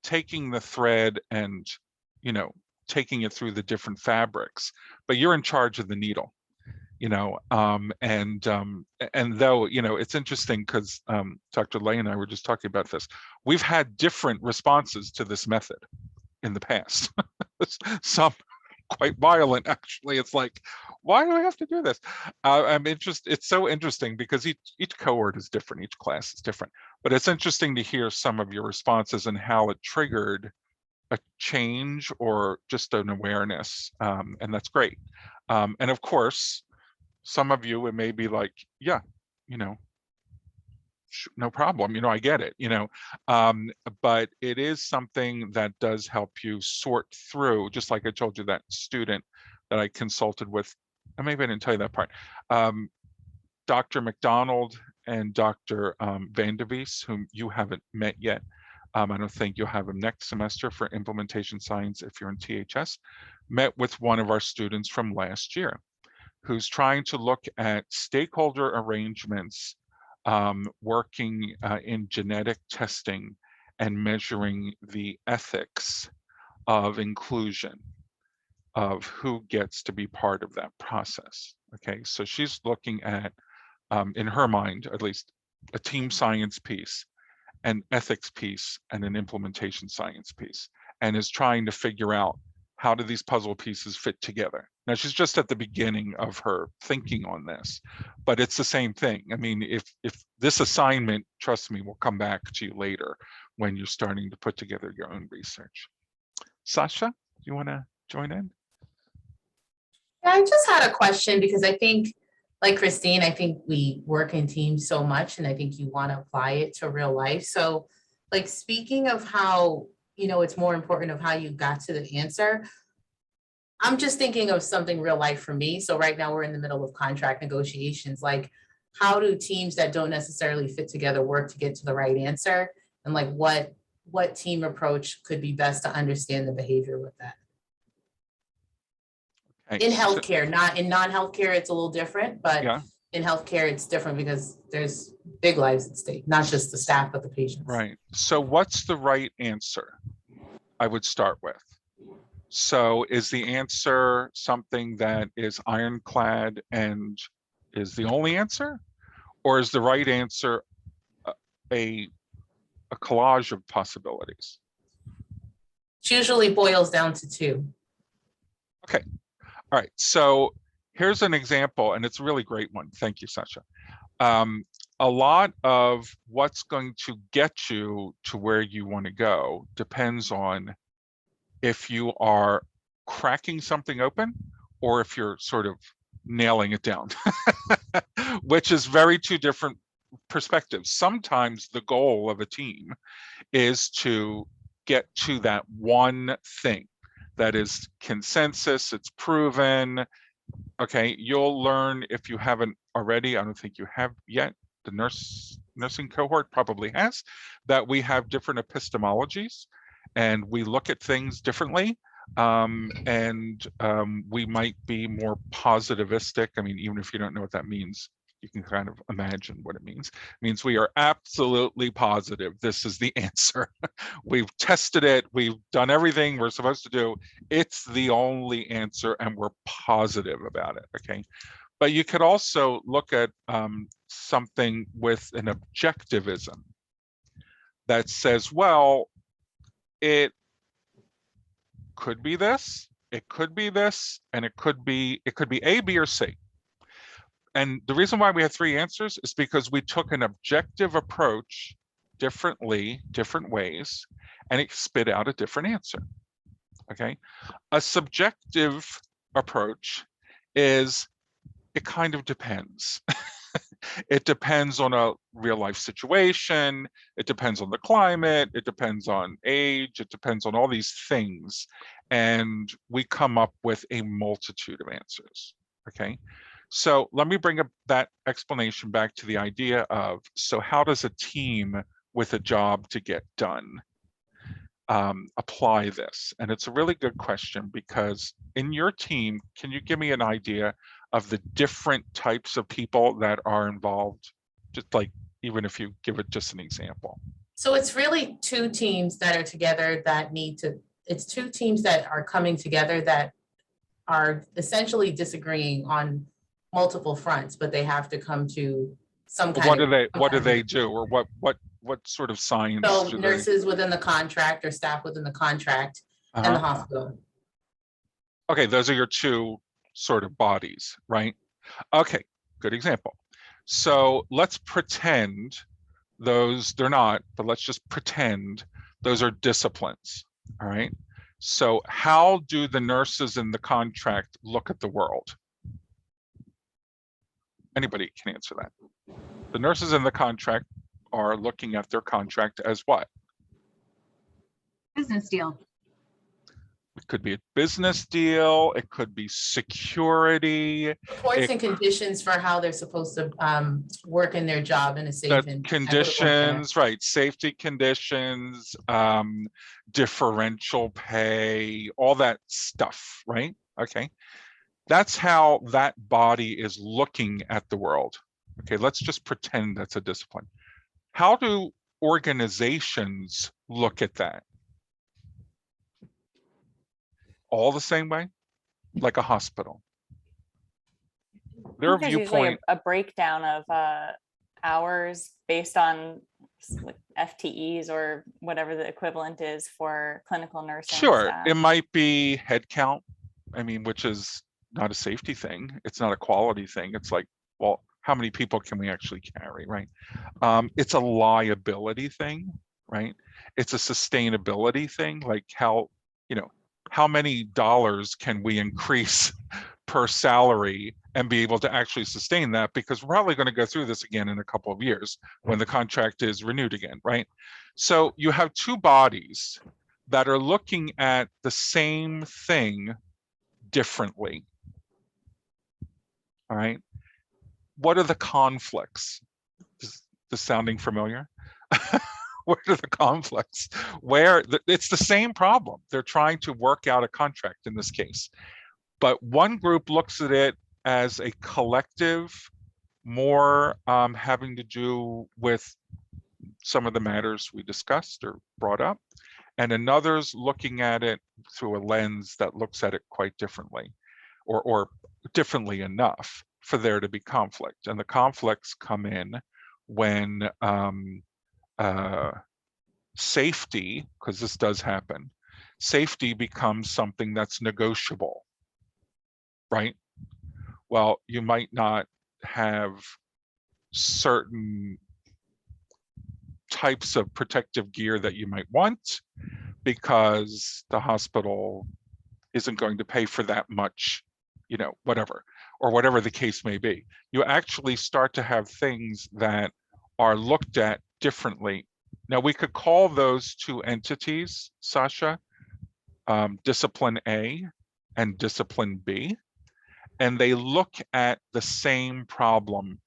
taking the thread and, taking it through the different fabrics, but you're in charge of the needle, and though, it's interesting because Dr. Lay and I were just talking about this. We've had different responses to this method in the past. Some quite violent, actually. It's like, why do I have to do this? It's so interesting because each cohort is different, each class is different. But it's interesting to hear some of your responses and how it triggered a change or just an awareness, and that's great. And of course, some of you, it may be like, yeah, no problem, I get it, but it is something that does help you sort through, just like I told you that student that I consulted with, and maybe I didn't tell you that part, Dr. McDonald and Dr. Vandervies, whom you haven't met yet. I don't think you'll have him next semester for implementation science if you're in THS, met with one of our students from last year, who's trying to look at stakeholder arrangements, working in genetic testing and measuring the ethics of inclusion, of who gets to be part of that process. Okay, so she's looking at, in her mind, at least, a team science piece, an ethics piece, and an implementation science piece, and is trying to figure out how do these puzzle pieces fit together. Now, she's just at the beginning of her thinking on this, but it's the same thing. I mean, if this assignment, trust me, will come back to you later when you're starting to put together your own research. Sasha, do you want to join in? Yeah, I just had a question because I think, like Christine, I think we work in teams so much, and I think you want to apply it to real life. So, like, speaking of how, it's more important of how you got to the answer, I'm just thinking of something real life for me. So right now we're in the middle of contract negotiations. Like, how do teams that don't necessarily fit together work to get to the right answer? And like, what team approach could be best to understand the behavior with that? In healthcare, not in non-healthcare, it's a little different, but yeah, in healthcare, it's different because there's big lives at stake, not just the staff, but the patients. Right. So what's the right answer? I would start with. So is the answer something that is ironclad and is the only answer? Or is the right answer a collage of possibilities? It usually boils down to two. Okay. All right. So here's an example, and it's a really great one. Thank you, Sasha. A lot of what's going to get you to where you want to go depends on if you are cracking something open or if you're sort of nailing it down, which is very two different perspectives. Sometimes the goal of a team is to get to that one thing that is consensus, it's proven. Okay, you'll learn if you haven't already, I don't think you have yet, the nursing cohort probably has, that we have different epistemologies and we look at things differently. We might be more positivistic. I mean, even if you don't know what that means, you can kind of imagine what it means. It means we are absolutely positive this is the answer. We've tested it. We've done everything we're supposed to do. It's the only answer and we're positive about it, okay? But you could also look at something with an objectivism that says, well, it could be this, it could be this, and it could be A, B, or C. And the reason why we have three answers is because we took an objective approach differently, different ways, and it spit out a different answer, okay? A subjective approach is, it kind of depends. It depends on a real life situation. It depends on the climate. It depends on age. It depends on all these things. And we come up with a multitude of answers, Okay, so let me bring up that explanation back to the idea of, so how does a team with a job to get done apply this? And it's a really good question, because in your team, can you give me an idea of the different types of people that are involved? Just like, even if you give it just an example. So it's really two teams that are together that need to, it's two teams that are coming together that are essentially disagreeing on multiple fronts, but they have to come to some kind What of. do they do, or what sort of science So do nurses within the contract or staff within the contract and the hospital. Okay, those are your two sort of bodies, right? Okay, good example. So let's pretend those, they're not, but let's just pretend those are disciplines, all right? So how do the nurses in the contract look at the world? Anybody can answer that. The nurses in the contract are looking at their contract as what? Business deal. It could be a business deal, it could be security. Reports and conditions for how they're supposed to work in their job in a safe and conditions, right? Safety conditions, differential pay, all that stuff, right? Okay, that's how that body is looking at the world. Okay, let's just pretend that's a discipline. How do organizations look at that? All the same way, like a hospital. Their There's viewpoint. usually a breakdown of hours based on like FTEs or whatever the equivalent is for clinical nursing. Sure, staff. it might be head count. I mean, which is not a safety thing. It's not a quality thing. It's like, well, how many people can we actually carry, right? It's a liability thing, right? It's a sustainability thing, like how, you know, how many dollars can we increase per salary and be able to actually sustain that, because we're probably going to go through this again in a couple of years when the contract is renewed again, right? So you have two bodies that are looking at the same thing differently. All right. What are the conflicts? Is this sounding familiar? What are the conflicts? Where it's the same problem. They're trying to work out a contract in this case. But one group looks at it as a collective, more having to do with some of the matters we discussed or brought up, and another's looking at it through a lens that looks at it quite differently, or differently enough for there to be conflict. And the conflicts come in when safety, because this does happen, safety becomes something that's negotiable, right? Well, you might not have certain types of protective gear that you might want because the hospital isn't going to pay for that much, you know, whatever, or whatever the case may be. You actually start to have things that are looked at differently. Now, we could call those two entities, Sasha, Discipline A and Discipline B, and they look at the same problem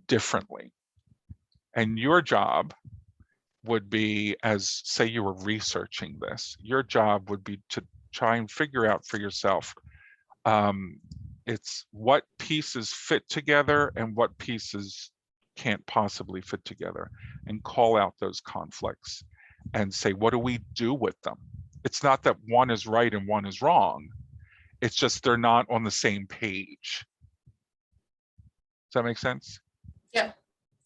differently. And your job would be, as say you were researching this, your job would be to try and figure out for yourself, it's what pieces fit together and what pieces can't possibly fit together, and call out those conflicts and say, what do we do with them? It's not that one is right and one is wrong. It's just they're not on the same page. Does that make sense? Yeah,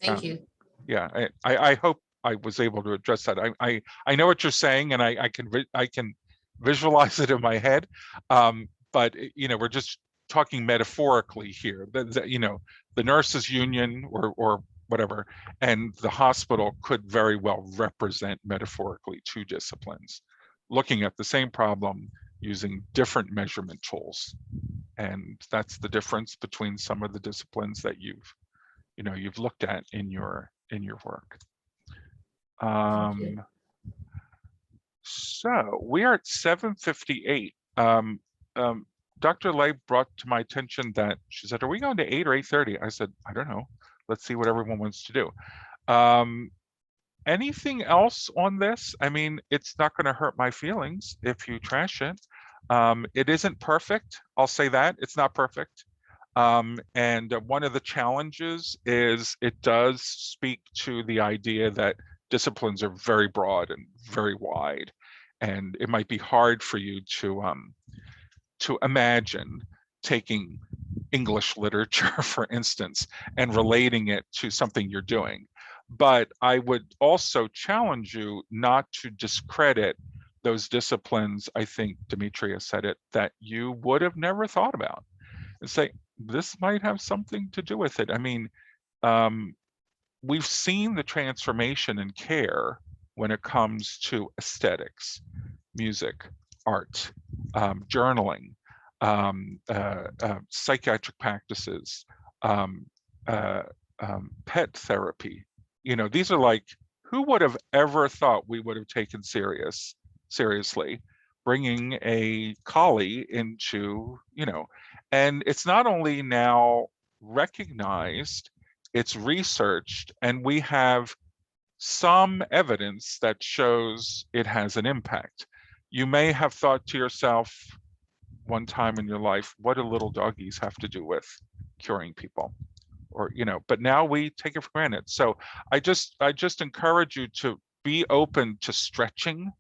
thank you. Yeah, I hope I was able to address that. I know what you're saying, and I can visualize it in my head, but you know, we're just talking metaphorically here. You know, the nurses union or whatever, and the hospital could very well represent metaphorically two disciplines, looking at the same problem using different measurement tools. And that's the difference between some of the disciplines that you've looked at in your work. So we are at 7:58. Dr. Lay brought to my attention that she said, are we going to 8 or 8:30? I said, I don't know. Let's see what everyone wants to do. Anything else on this? I mean, it's not going to hurt my feelings if you trash it. It isn't perfect. I'll say that. It's not perfect. And one of the challenges is it does speak to the idea that disciplines are very broad and very wide. And it might be hard for you to imagine taking English literature, for instance, and relating it to something you're doing. But I would also challenge you not to discredit those disciplines, I think Demetria said it, that you would have never thought about, and say, this might have something to do with it. I mean, we've seen the transformation in care when it comes to aesthetics, music, art, journaling, psychiatric practices, pet therapy. You know, these are like, who would have ever thought we would have taken seriously bringing a collie into, you know, and it's not only now recognized, it's researched, and we have some evidence that shows it has an impact. You may have thought to yourself one time in your life, what do little doggies have to do with curing people? Or, you know, but now we take it for granted. So I just encourage you to be open to stretching,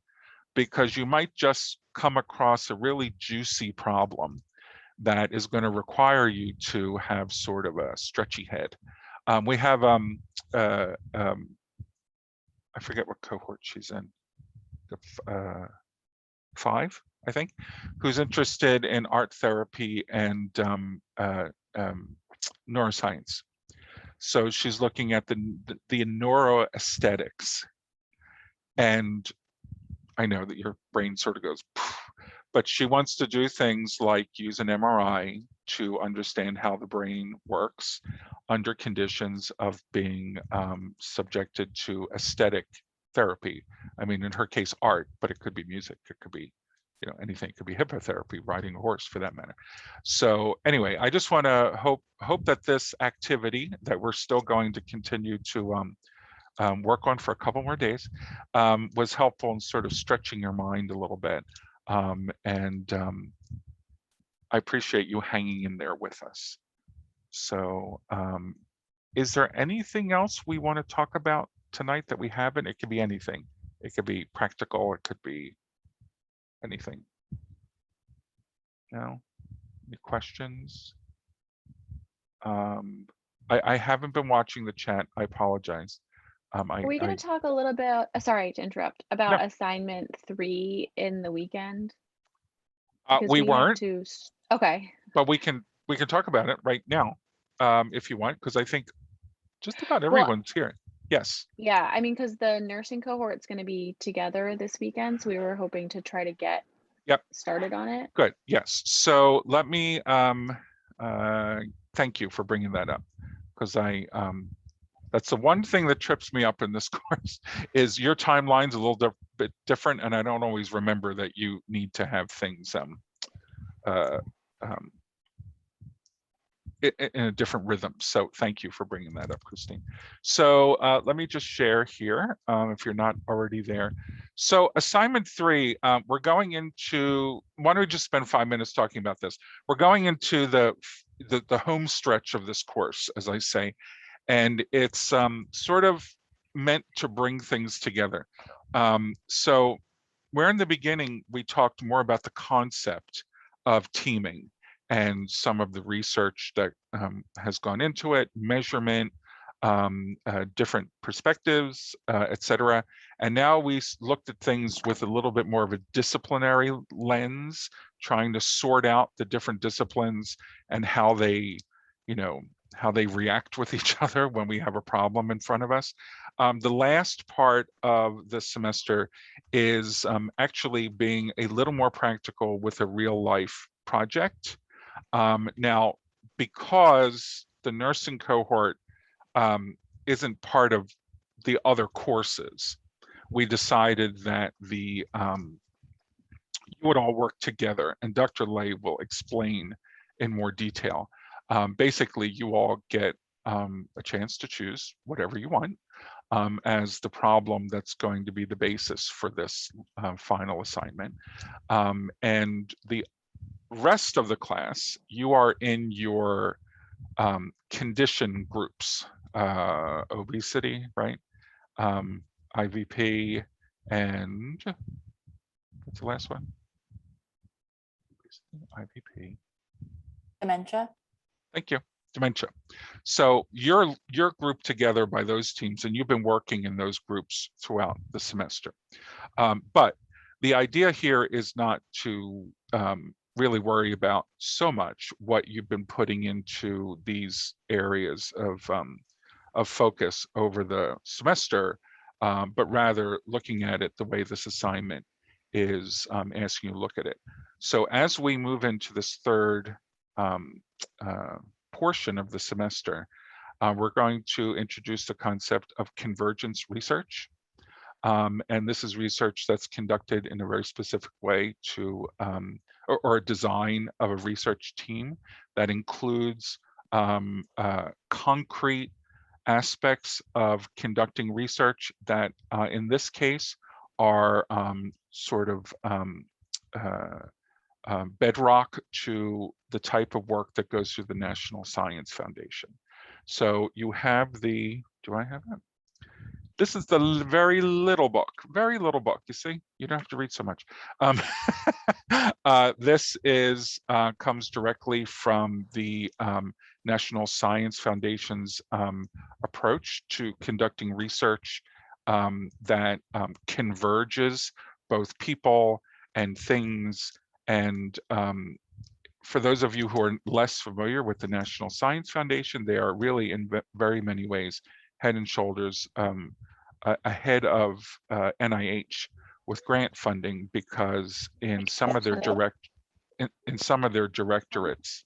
because you might just come across a really juicy problem that is going to require you to have sort of a stretchy head. We have I forget what cohort she's in, 5, I think, who's interested in art therapy and neuroscience. So she's looking at the neuroaesthetics, and I know that your brain sort of goes, but she wants to do things like use an MRI to understand how the brain works under conditions of being subjected to aesthetic therapy. I mean, in her case, art, but it could be music, it could be, you know, anything. It could be hippotherapy, riding a horse for that matter. So anyway, I just want to hope that this activity that we're still going to continue to work on for a couple more days was helpful in sort of stretching your mind a little bit. I appreciate you hanging in there with us. So is there anything else we want to talk about tonight that we haven't? It could be anything. It could be practical. It could be anything. No? Any questions? I haven't been watching the chat. I apologize. Are we going to talk a little bit, sorry to interrupt, about No. assignment 3 in the weekend? We weren't. Okay. But we can talk about it right now if you want, because I think just about everyone's here. Yes. Yeah, I mean, because the nursing cohort's going to be together this weekend, so we were hoping to try to get started on it. Good. Yes. So let me thank you for bringing that up, because that's the one thing that trips me up in this course is your timeline's a little bit different, and I don't always remember that you need to have things in a different rhythm. So thank you for bringing that up, Christine. So let me just share here if you're not already there. So assignment 3, we're going into, why don't we just spend 5 minutes talking about this? We're going into the home stretch of this course, as I say, and it's sort of meant to bring things together. So where in the beginning, we talked more about the concept of teaming and some of the research that has gone into it, measurement, different perspectives, et cetera. And now we looked at things with a little bit more of a disciplinary lens, trying to sort out the different disciplines and how they, you know, how they react with each other when we have a problem in front of us. The last part of the semester is actually being a little more practical with a real life project. Now, because the nursing cohort isn't part of the other courses, we decided that the you would all work together, and Dr. Lay will explain in more detail. Basically, you all get a chance to choose whatever you want as the problem that's going to be the basis for this final assignment. And the rest of the class, you are in your condition groups, obesity, right? IVP, and what's the last one? IVP. Dementia. Thank you. Dementia. So you're grouped together by those teams, and you've been working in those groups throughout the semester. But the idea here is not to really worry about so much what you've been putting into these areas of focus over the semester, but rather looking at it the way this assignment is asking you to look at it. So as we move into this third portion of the semester, we're going to introduce the concept of convergence research. And this is research that's conducted in a very specific way to, or a design of a research team that includes concrete aspects of conducting research that in this case are sort of bedrock to the type of work that goes through the National Science Foundation. So you have the, do I have it? This is the very little book, you see? You don't have to read so much. This is comes directly from the National Science Foundation's approach to conducting research that converges both people and things. And for those of you who are less familiar with the National Science Foundation, they are really in very many ways head and shoulders ahead of NIH with grant funding, because in some of their in some of their directorates,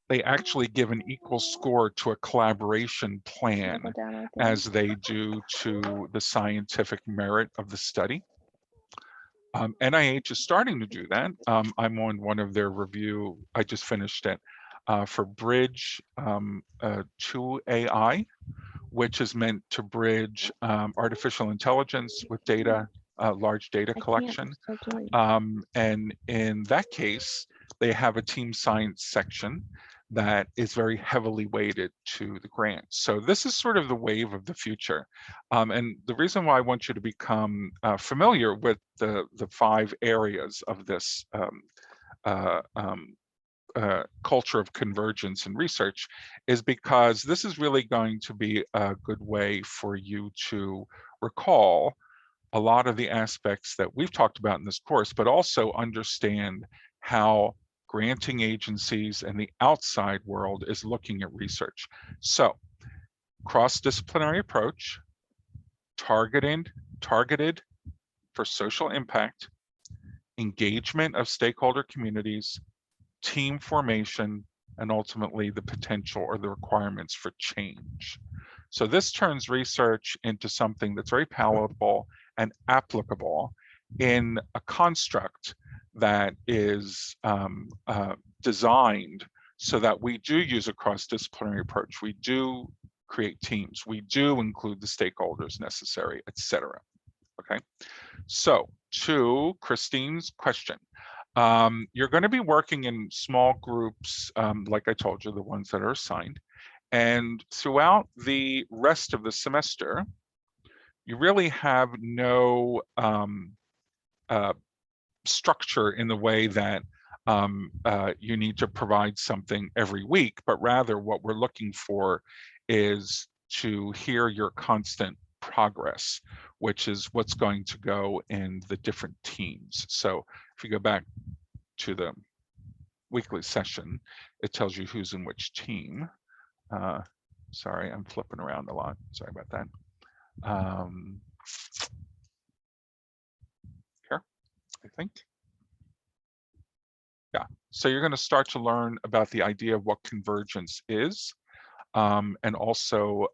they actually give an equal score to a collaboration plan as they do to the scientific merit of the study. NIH is starting to do that. I'm on one of their review, I just finished it, for Bridge to AI, which is meant to bridge artificial intelligence with data, large data collection. And in that case, they have a team science section that is very heavily weighted to the grant. So this is sort of the wave of the future. And the reason why I want you to become familiar with the 5 areas of this culture of convergence in research is because this is really going to be a good way for you to recall a lot of the aspects that we've talked about in this course, but also understand how granting agencies and the outside world is looking at research. So, cross-disciplinary approach, targeted for social impact, engagement of stakeholder communities, team formation, and ultimately the potential or the requirements for change. So this turns research into something that's very palatable and applicable in a construct that is designed so that we do use a cross-disciplinary approach. We do create teams. We do include the stakeholders necessary, etc. Okay, so to Christine's question, you're going to be working in small groups, like I told you, the ones that are assigned. And throughout the rest of the semester, you really have no structure in the way that you need to provide something every week, but rather what we're looking for is to hear your constant progress, which is what's going to go in the different teams. So if you go back to the weekly session, it tells you who's in which team. Sorry, I'm flipping around a lot. Sorry about that. Here, I think. Yeah, so you're going to start to learn about the idea of what convergence is, and also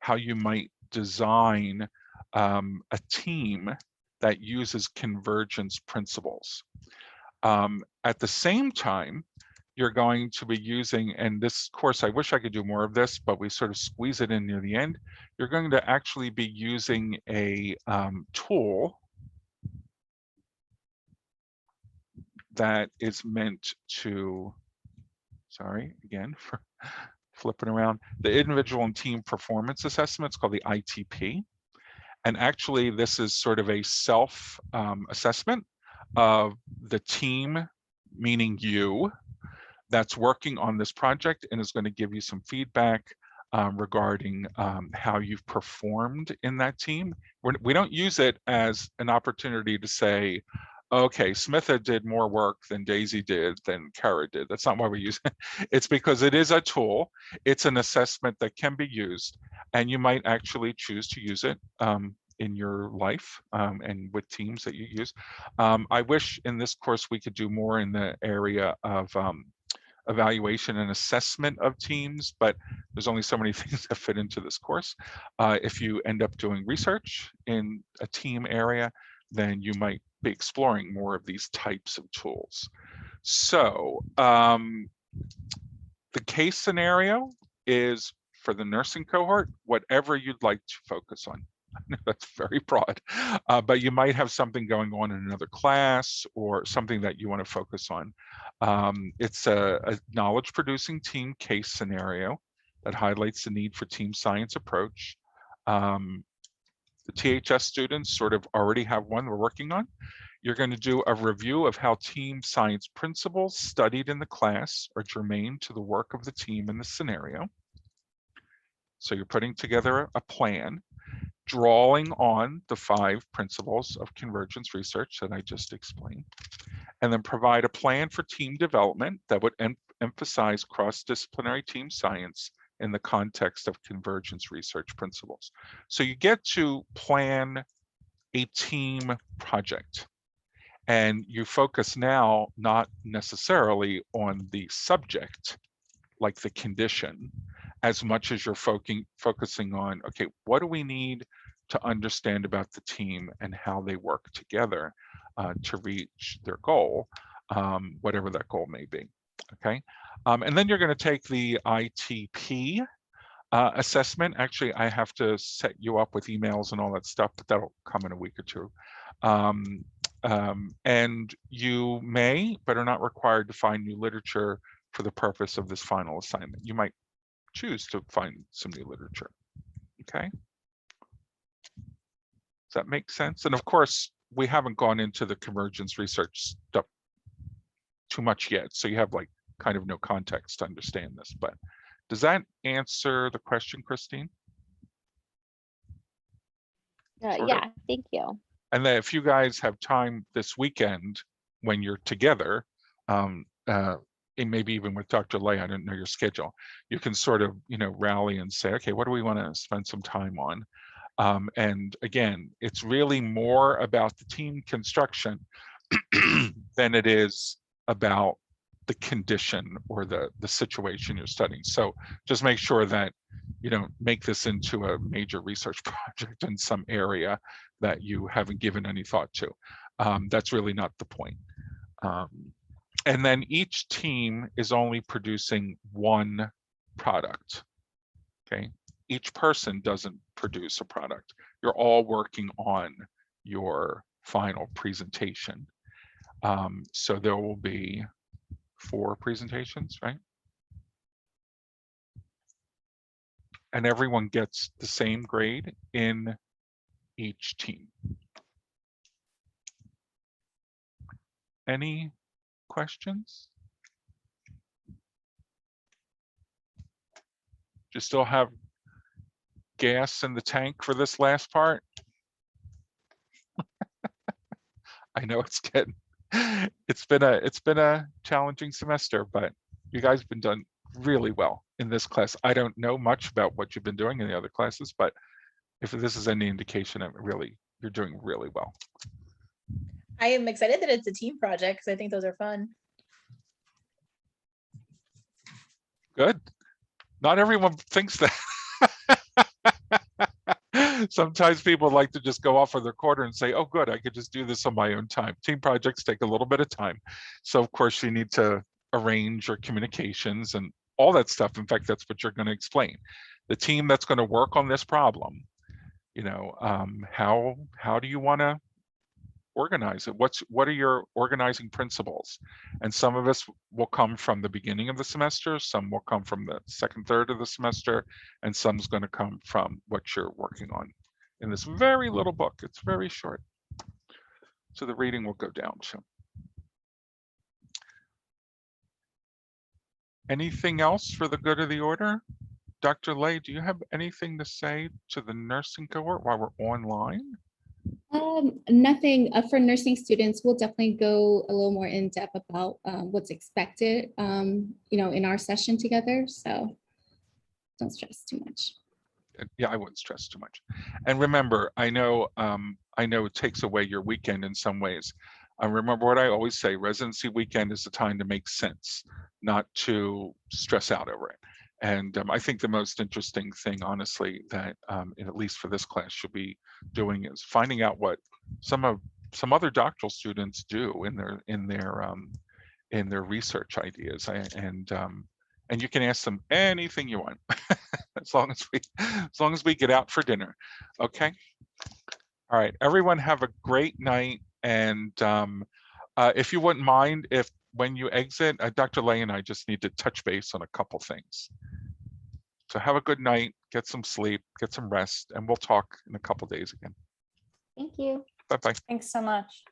how you might design a team that uses convergence principles. At the same time, you're going to be using, and this course, I wish I could do more of this, but we sort of squeeze it in near the end. You're going to actually be using a tool that is meant to, sorry, again, for flipping around, the individual and team performance assessment. It's called the ITP. And actually, this is sort of a self assessment of the team, meaning you, that's working on this project, and is going to give you some feedback regarding how you've performed in that team. We don't use it as an opportunity to say, okay, Smitha did more work than Daisy did, than Kara did. That's not why we use it. It's because it is a tool. It's an assessment that can be used, and you might actually choose to use it in your life and with teams that you use. I wish in this course we could do more in the area of evaluation and assessment of teams, but there's only so many things that fit into this course. If you end up doing research in a team area, then you might be exploring more of these types of tools. So the case scenario is for the nursing cohort, whatever you'd like to focus on. That's very broad, but you might have something going on in another class or something that you want to focus on. It's a knowledge producing team case scenario that highlights the need for team science approach. The THS students sort of already have one we're working on. You're going to do a review of how team science principles studied in the class are germane to the work of the team in the scenario. So you're putting together a plan, drawing on the 5 principles of convergence research that I just explained, and then provide a plan for team development that would emphasize cross-disciplinary team science in the context of convergence research principles. So you get to plan a team project, and you focus now not necessarily on the subject, like the condition, as much as you're focusing on, okay, what do we need to understand about the team and how they work together to reach their goal, whatever that goal may be, okay? And then you're gonna take the ITP assessment. Actually, I have to set you up with emails and all that stuff, but that'll come in a week or two. And you may, but are not required to find new literature for the purpose of this final assignment. You might choose to find some new literature, okay? Does that make sense? And of course, we haven't gone into the convergence research stuff too much yet, so you have like kind of no context to understand this, but does that answer the question, Christine? Yeah, thank you. And then if you guys have time this weekend when you're together, and maybe even with Dr. Lay, I don't know your schedule, you can sort of, you know, rally and say, okay, what do we want to spend some time on? And again, it's really more about the team construction than it is about the condition or the situation you're studying. So just make sure that you don't make this into a major research project in some area that you haven't given any thought to. That's really not the point. And then each team is only producing one product, okay? Each person doesn't produce a product. You're all working on your final presentation. So there will be 4 presentations, right? And everyone gets the same grade in each team. Any questions? Do you still have gas in the tank for this last part? I know it's been a challenging semester, but you guys have been done really well in this class. I don't know much about what you've been doing in the other classes, but if this is any indication, you're doing really well. I am excited that it's a team project because I think those are fun. Good. Not everyone thinks that. Sometimes people like to just go off with their quarter and say, oh, good, I could just do this on my own time. Team projects take a little bit of time. So of course you need to arrange your communications and all that stuff. In fact, that's what you're going to explain. The team that's going to work on this problem, you know, how do you want to organize it? What are your organizing principles? And some of us will come from the beginning of the semester, some will come from the second third of the semester, and some's going to come from what you're working on in this very little book. It's very short, so the reading will go down. So anything else for the good of the order? Dr. Lay, do you have anything to say to the nursing cohort while we're online? Nothing for nursing students. We'll definitely go a little more in depth about what's expected, you know, in our session together. So don't stress too much. Yeah, I wouldn't stress too much. And remember, I know it takes away your weekend in some ways. Remember what I always say, residency weekend is the time to make sense, not to stress out over it. And I think the most interesting thing, honestly, that at least for this class should be doing is finding out what some other doctoral students do in their research ideas. And you can ask them anything you want, as long as we get out for dinner. Okay. All right. Everyone have a great night. And if you wouldn't mind, if when you exit, Dr. Lay and I just need to touch base on a couple things. So have a good night, get some sleep, get some rest, and we'll talk in a couple days again. Thank you. Bye-bye. Thanks so much.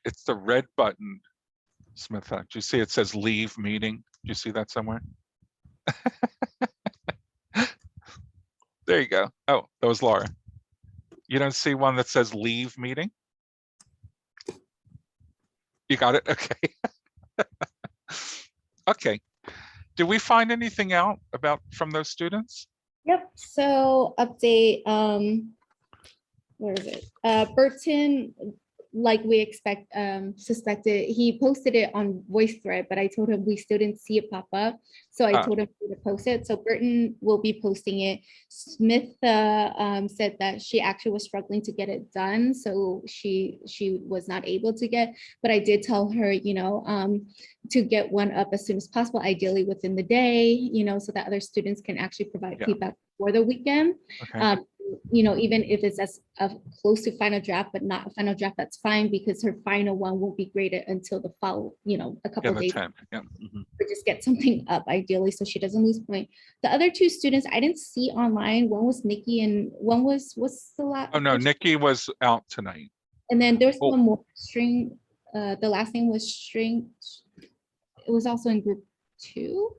It's the red button, Smitha. Do you see it says leave meeting? Do you see that somewhere? There you go. Oh, that was Laura. You don't see one that says leave meeting? You got it? Okay. Okay. Did we find anything out from those students? Yep. So update, where is it? Burton, like we suspected, he posted it on VoiceThread, but I told him we still didn't see it pop up. So I told him to post it. So Burton will be posting it. Smith said that she actually was struggling to get it done. So she was not able to get, but I did tell her, you know, to get one up as soon as possible, ideally within the day, you know, so that other students can actually provide feedback for the weekend. Okay. You know, even if it's as close to final draft, but not a final draft, that's fine, because her final one won't be graded until the follow, you know, a couple of days. 10th. Yeah. Mm-hmm. Or just get something up ideally so she doesn't lose point. The other two students I didn't see online. One was Nikki and one was, what's the last? Oh no, Nikki was out tonight. And then there's one more, String. The last name was String. It was also in group 2.